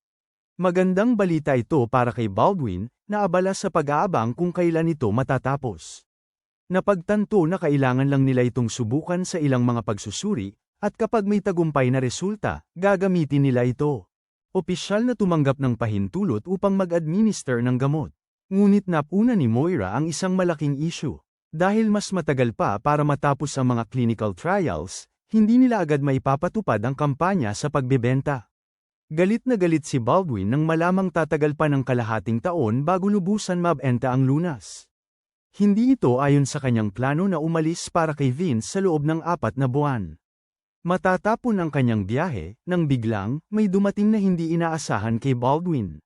[SPEAKER 1] Magandang balita ito para kay Baldwin, na abala sa pag-aabang kung kailan ito matatapos. Napagtanto na kailangan lang nila itong subukan sa ilang mga pagsusuri, at kapag may tagumpay na resulta, gagamitin nila ito. Opisyal na tumanggap ng pahintulot upang mag-administer ng gamot. Ngunit napuna ni Moira ang isang malaking issue. Dahil mas matagal pa para matapos ang mga clinical trials, hindi nila agad maipapatupad ang kampanya sa pagbebenta. Galit na galit si Baldwin nang malamang tatagal pa ng kalahating taon bago lubusan mabenta ang lunas. Hindi ito ayon sa kanyang plano na umalis para kay Vince sa loob ng 4 na buwan. Matatapon ang kanyang biyahe, nang biglang, may dumating na hindi inaasahan kay Baldwin.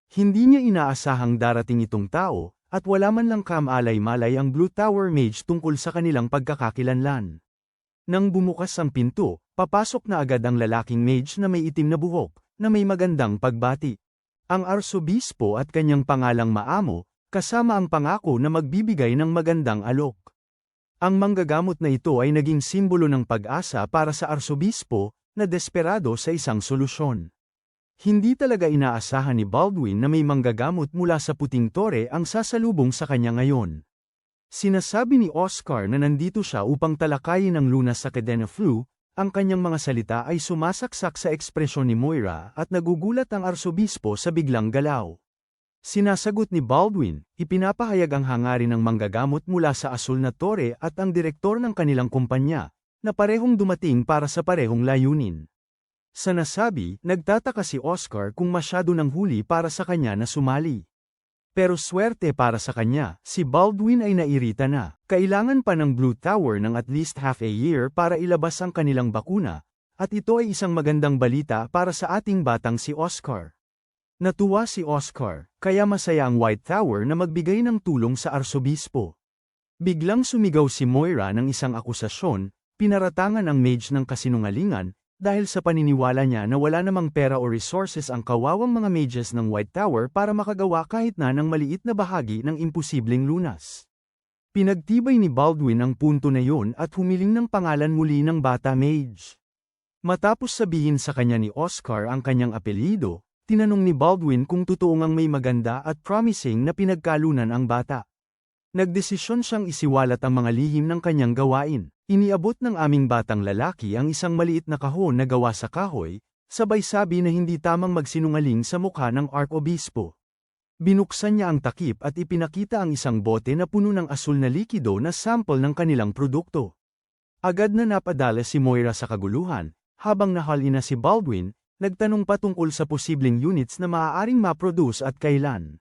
[SPEAKER 1] Hindi niya inaasahang darating itong tao, at wala man lang kamalay-malay ang Blue Tower Mage tungkol sa kanilang pagkakakilanlan. Nang bumukas ang pinto, papasok na agad ang lalaking mage na may itim na buhok, na may magandang pagbati. Ang arsobispo at kanyang pangalang Maamo, kasama ang pangako na magbibigay ng magandang alok. Ang manggagamot na ito ay naging simbolo ng pag-asa para sa arsobispo, na desperado sa isang solusyon. Hindi talaga inaasahan ni Baldwin na may manggagamot mula sa Puting Tore ang sasalubong sa kanya ngayon. Sinasabi ni Oscar na nandito siya upang talakayin ang lunas sa cadena flu, ang kanyang mga salita ay sumasaksak sa ekspresyon ni Moira at nagugulat ang arsobispo sa biglang galaw. Sinasagot ni Baldwin, ipinapahayag ang hangarin ng manggagamot mula sa Asul na Tore at ang direktor ng kanilang kumpanya, na parehong dumating para sa parehong layunin. Sa nasabi, nagtataka si Oscar kung masyado ng huli para sa kanya na sumali. Pero swerte para sa kanya, si Baldwin ay nairita na. Kailangan pa ng Blue Tower ng at least half a year para ilabas ang kanilang bakuna, at ito ay isang magandang balita para sa ating batang si Oscar. Natuwa si Oscar, kaya masaya ang White Tower na magbigay ng tulong sa arsobispo. Biglang sumigaw si Moira ng isang akusasyon, pinaratangan ang mage ng kasinungalingan, dahil sa paniniwala niya na wala namang pera o resources ang kawawang mga mages ng White Tower para makagawa kahit na ng maliit na bahagi ng imposibleng lunas. Pinagtibay ni Baldwin ang punto na yun at humiling ng pangalan muli ng bata mage. Matapos sabihin sa kanya ni Oscar ang kanyang apelyido, tinanong ni Baldwin kung totoo ngang may maganda at promising na pinagkalunan ang bata. Nagdesisyon siyang isiwalat ang mga lihim ng kanyang gawain. Iniabot ng aming batang lalaki ang isang maliit na kahon na gawa sa kahoy, sabay sabi na hindi tamang magsinungaling sa mukha ng Arkobispo. Binuksan niya ang takip at ipinakita ang isang bote na puno ng asul na likido na sample ng kanilang produkto. Agad na napadala si Moira sa kaguluhan, habang nahalina si Baldwin, nagtanong pa tungkol sa posibleng units na maaaring ma-produce at kailan.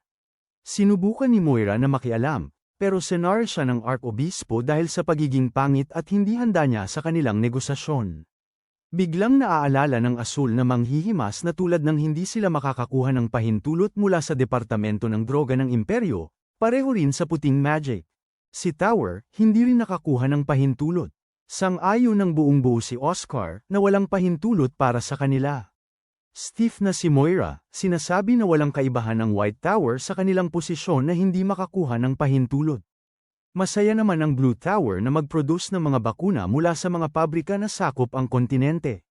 [SPEAKER 1] Sinubukan ni Moira na makialam, pero senaryo siya ng Archobispo dahil sa pagiging pangit at hindi handa niya sa kanilang negosasyon. Biglang naaalala ng Asul na manghihimas na tulad ng hindi sila makakakuha ng pahintulot mula sa Departamento ng Droga ng Imperyo, pareho rin sa puting magic. Si Tower, hindi rin nakakuha ng pahintulot. Sang-ayon ng buong-buo si Oscar na walang pahintulot para sa kanila. Stiff na si Moira, sinasabi na walang kaibahan ang White Tower sa kanilang posisyon na hindi makakuha ng pahintulot. Masaya naman ang Blue Tower na mag-produce ng mga bakuna mula sa mga pabrika na sakop ang kontinente.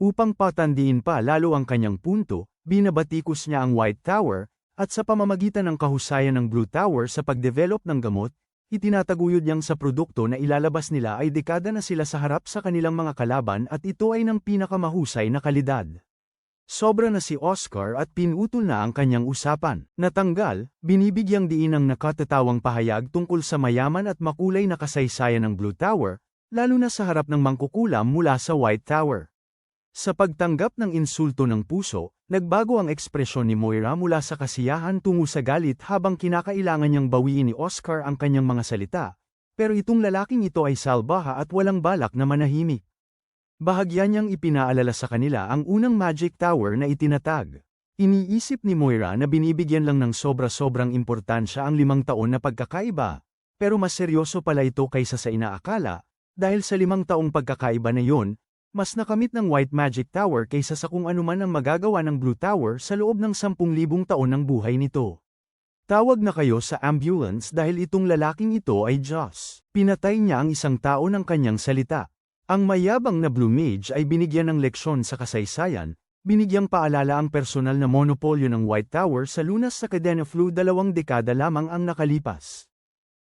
[SPEAKER 1] Upang patandiin pa lalo ang kanyang punto, binabatikos niya ang White Tower, at sa pamamagitan ng kahusayan ng Blue Tower sa pagdevelop ng gamot, itinataguyod niyang sa produkto na ilalabas nila ay dekada na sila sa harap sa kanilang mga kalaban at ito ay ng pinakamahusay na kalidad. Sobra na si Oscar at pinutol na ang kanyang usapan. Natanggal, binibigyang diin ang nakatatawang pahayag tungkol sa mayaman at makulay na kasaysayan ng Blue Tower, lalo na sa harap ng mangkukulam mula sa White Tower. Sa pagtanggap ng insulto ng puso, nagbago ang ekspresyon ni Moira mula sa kasiyahan tungo sa galit habang kinakailangan niyang bawiin ni Oscar ang kanyang mga salita, pero itong lalaking ito ay salbaha at walang balak na manahimik. Bahagya niyang ipinaalala sa kanila ang unang Magic Tower na itinatag. Iniisip ni Moira na binibigyan lang ng sobra-sobrang importansya ang 5 taon na pagkakaiba, pero mas seryoso pala ito kaysa sa inaakala, dahil sa 5 taong pagkakaiba na yon, mas nakamit ng White Magic Tower kaysa sa kung anuman ang magagawa ng Blue Tower sa loob ng 10,000 taon ng buhay nito. Tawag na kayo sa ambulance dahil itong lalaking ito ay Diyos. Pinatay niya ang isang tao ng kanyang salita. Ang mayabang na Blue Mage ay binigyan ng leksyon sa kasaysayan, binigyang paalala ang personal na monopolyo ng White Tower sa lunas sa Cadena Flu 2 dekada lamang ang nakalipas.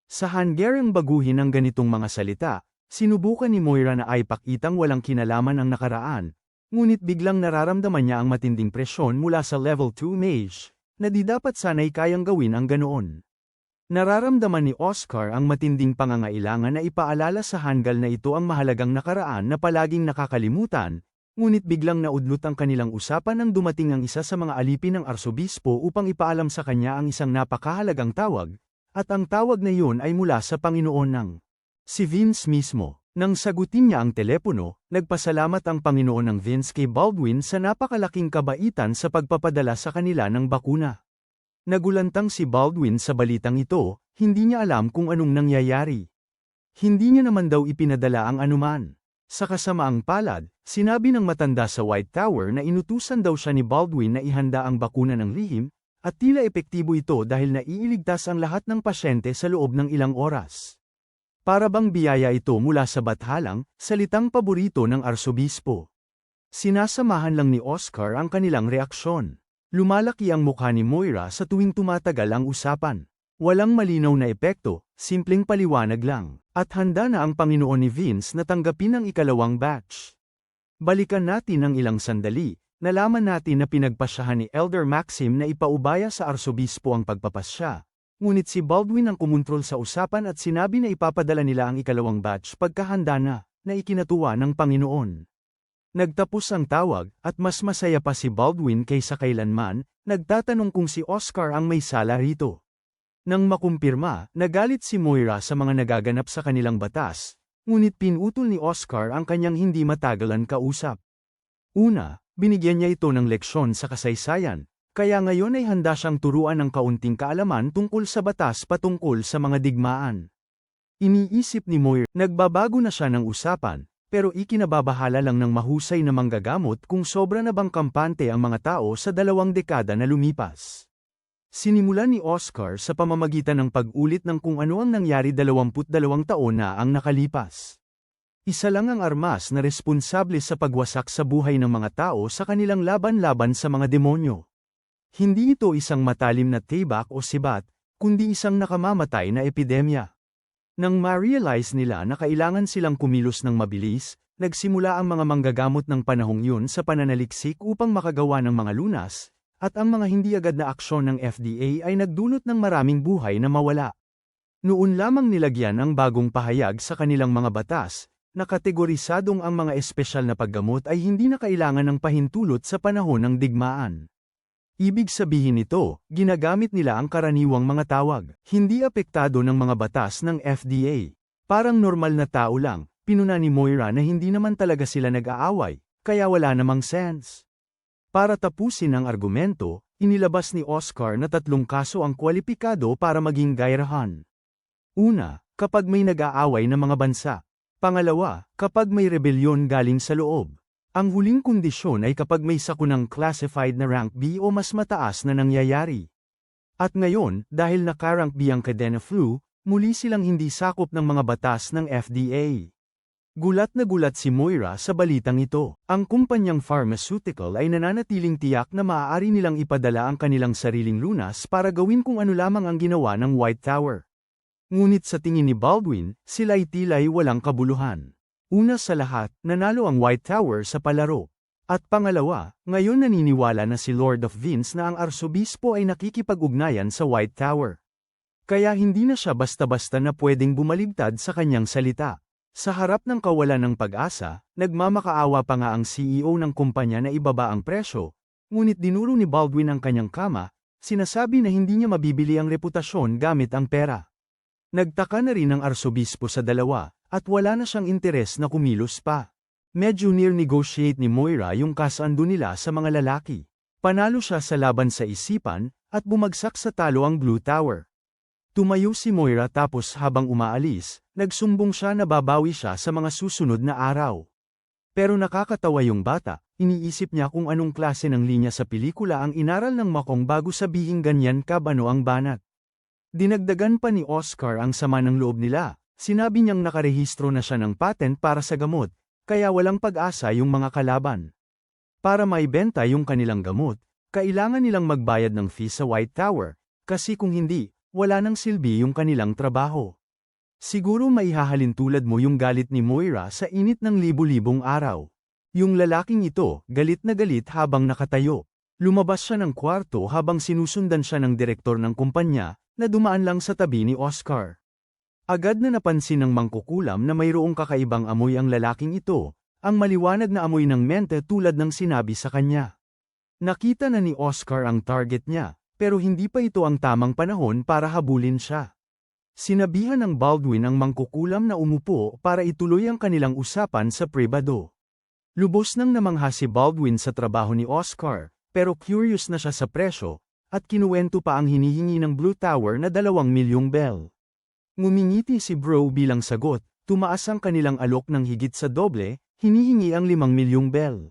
[SPEAKER 1] Sa hanggarang baguhin ang ganitong mga salita, sinubukan ni Moira na ay pakitang walang kinalaman ang nakaraan, ngunit biglang nararamdaman niya ang matinding presyon mula sa Level 2 Mage, na di dapat sanay kayang gawin ang ganoon. Nararamdaman ni Oscar ang matinding pangangailangan na ipaalala sa hanggal na ito ang mahalagang nakaraan na palaging nakakalimutan, ngunit biglang naudlot ang kanilang usapan nang dumating ang isa sa mga alipin ng Arsobispo upang ipaalam sa kanya ang isang napakahalagang tawag, at ang tawag na iyon ay mula sa Panginoon ng si Vince mismo. Nang sagutin niya ang telepono, nagpasalamat ang Panginoon ng Vince kay Baldwin sa napakalaking kabaitan sa pagpapadala sa kanila ng bakuna. Nagulantang si Baldwin sa balitang ito, hindi niya alam kung anong nangyayari. Hindi niya naman daw ipinadala ang anuman. Sa kasamaang palad, sinabi ng matanda sa White Tower na inutusan daw siya ni Baldwin na ihanda ang bakuna ng lihim, at tila epektibo ito dahil naiiligtas ang lahat ng pasyente sa loob ng ilang oras. Para bang biyaya ito mula sa bathalang, salitang paborito ng Arsobispo. Sinasamahan lang ni Oscar ang kanilang reaksyon. Lumalaki ang mukha ni Moira sa tuwing tumatagal ang usapan. Walang malinaw na epekto, simpleng paliwanag lang. At handa na ang Panginoon ni Vince na tanggapin ang ikalawang batch. Balikan natin ang ilang sandali, nalaman natin na pinagpasyahan ni Elder Maxim na ipaubaya sa Arsobispo ang pagpapasya. Ngunit si Baldwin ang kumontrol sa usapan at sinabi na ipapadala nila ang ikalawang batch pagkahanda na ikinatuwa ng Panginoon. Nagtapos ang tawag, at mas masaya pa si Baldwin kaysa kailanman, nagtatanong kung si Oscar ang may sala rito. Nang makumpirma, nagalit si Moira sa mga nagaganap sa kanilang batas, ngunit pinutol ni Oscar ang kanyang hindi matagalan kausap. Una, binigyan niya ito ng leksyon sa kasaysayan, kaya ngayon ay handa siyang turuan ng kaunting kaalaman tungkol sa batas patungkol sa mga digmaan. Iniisip ni Moira, nagbabago na siya ng usapan, pero ikinababahala lang ng mahusay na manggagamot kung sobra na bang kampante ang mga tao sa 2 dekada na lumipas. Sinimulan ni Oscar sa pamamagitan ng pag-ulit ng kung ano ang nangyari 22 taon na ang nakalipas. Isa lang ang armas na responsable sa pagwasak sa buhay ng mga tao sa kanilang laban-laban sa mga demonyo. Hindi ito isang matalim na tibak o sibat, kundi isang nakamamatay na epidemya. Nang ma-realize nila na kailangan silang kumilos ng mabilis, nagsimula ang mga manggagamot ng panahong yun sa pananaliksik upang makagawa ng mga lunas, at ang mga hindi agad na aksyon ng FDA ay nagdulot ng maraming buhay na mawala. Noon lamang nilagyan ang bagong pahayag sa kanilang mga batas, Nakategorisadong ang mga espesyal na paggamot ay hindi na kailangan ng pahintulot sa panahon ng digmaan. Ibig sabihin nito, ginagamit nila ang karaniwang mga tawag, hindi apektado ng mga batas ng FDA. Parang normal na tao lang, pinuna ni Moira na hindi naman talaga sila nag-aaway, kaya wala namang sense. Para tapusin ang argumento, inilabas ni Oscar na 3 kaso ang kwalipikado para maging gairahan. Una, kapag may nag-aaway na mga bansa. Pangalawa, kapag may rebelyon galing sa loob. Ang huling kondisyon ay kapag may sakunang classified na rank B o mas mataas na nangyayari. At ngayon, dahil naka-rank B ang Kadena flu, muli silang hindi sakop ng mga batas ng FDA. Gulat na gulat si Moira sa balitang ito. Ang kumpanyang pharmaceutical ay nananatiling tiyak na maaari nilang ipadala ang kanilang sariling lunas para gawin kung ano lamang ang ginawa ng White Tower. Ngunit sa tingin ni Baldwin, sila'y tila'y walang kabuluhan. Una sa lahat, nanalo ang White Tower sa palaro. At pangalawa, ngayon naniniwala na si Lord of Vince na ang arsobispo ay nakikipag-ugnayan sa White Tower. Kaya hindi na siya basta-basta na pwedeng bumaligtad sa kanyang salita. Sa harap ng kawalan ng pag-asa, nagmamakaawa pa nga ang CEO ng kumpanya na ibaba ang presyo, ngunit dinuro ni Baldwin ang kanyang kama, sinasabi na hindi niya mabibili ang reputasyon gamit ang pera. Nagtaka na rin ang arsobispo sa dalawa, at wala na siyang interes na kumilos pa. Medyo near-negotiate ni Moira yung kasando nila sa mga lalaki. Panalo siya sa laban sa isipan, at bumagsak sa talo ang Blue Tower. Tumayo si Moira tapos habang umaalis, nagsumbong siya na babawi siya sa mga susunod na araw. Pero nakakatawa yung bata, iniisip niya kung anong klase ng linya sa pelikula ang inaral ng Makong bago sabihing ganyan kabano ang banat. Dinagdagan pa ni Oscar ang sama ng loob nila, sinabi niyang nakarehistro na siya ng patent para sa gamot, kaya walang pag-asa yung mga kalaban. Para maibenta yung kanilang gamot, kailangan nilang magbayad ng fee sa White Tower, kasi kung hindi, wala nang silbi yung kanilang trabaho. Siguro maihahalin tulad mo yung galit ni Moira sa init ng libu-libong araw. Yung lalaking ito, galit na galit habang nakatayo. Lumabas siya ng kwarto habang sinusundan siya ng direktor ng kumpanya, na dumaan lang sa tabi ni Oscar. Agad na napansin ng mangkukulam na mayroong kakaibang amoy ang lalaking ito, ang maliwanag na amoy ng mente tulad ng sinabi sa kanya. Nakita na ni Oscar ang target niya, pero hindi pa ito ang tamang panahon para habulin siya. Sinabihan ng Baldwin ang mangkukulam na umupo para ituloy ang kanilang usapan sa pribado. Lubos nang namangha si Baldwin sa trabaho ni Oscar, pero curious na siya sa presyo, at kinuwento pa ang hinihingi ng Blue Tower na 2 milyong bell. Ngumingiti si Bro bilang sagot, tumaas ang kanilang alok ng higit sa doble, hinihingi ang 5 milyong bell.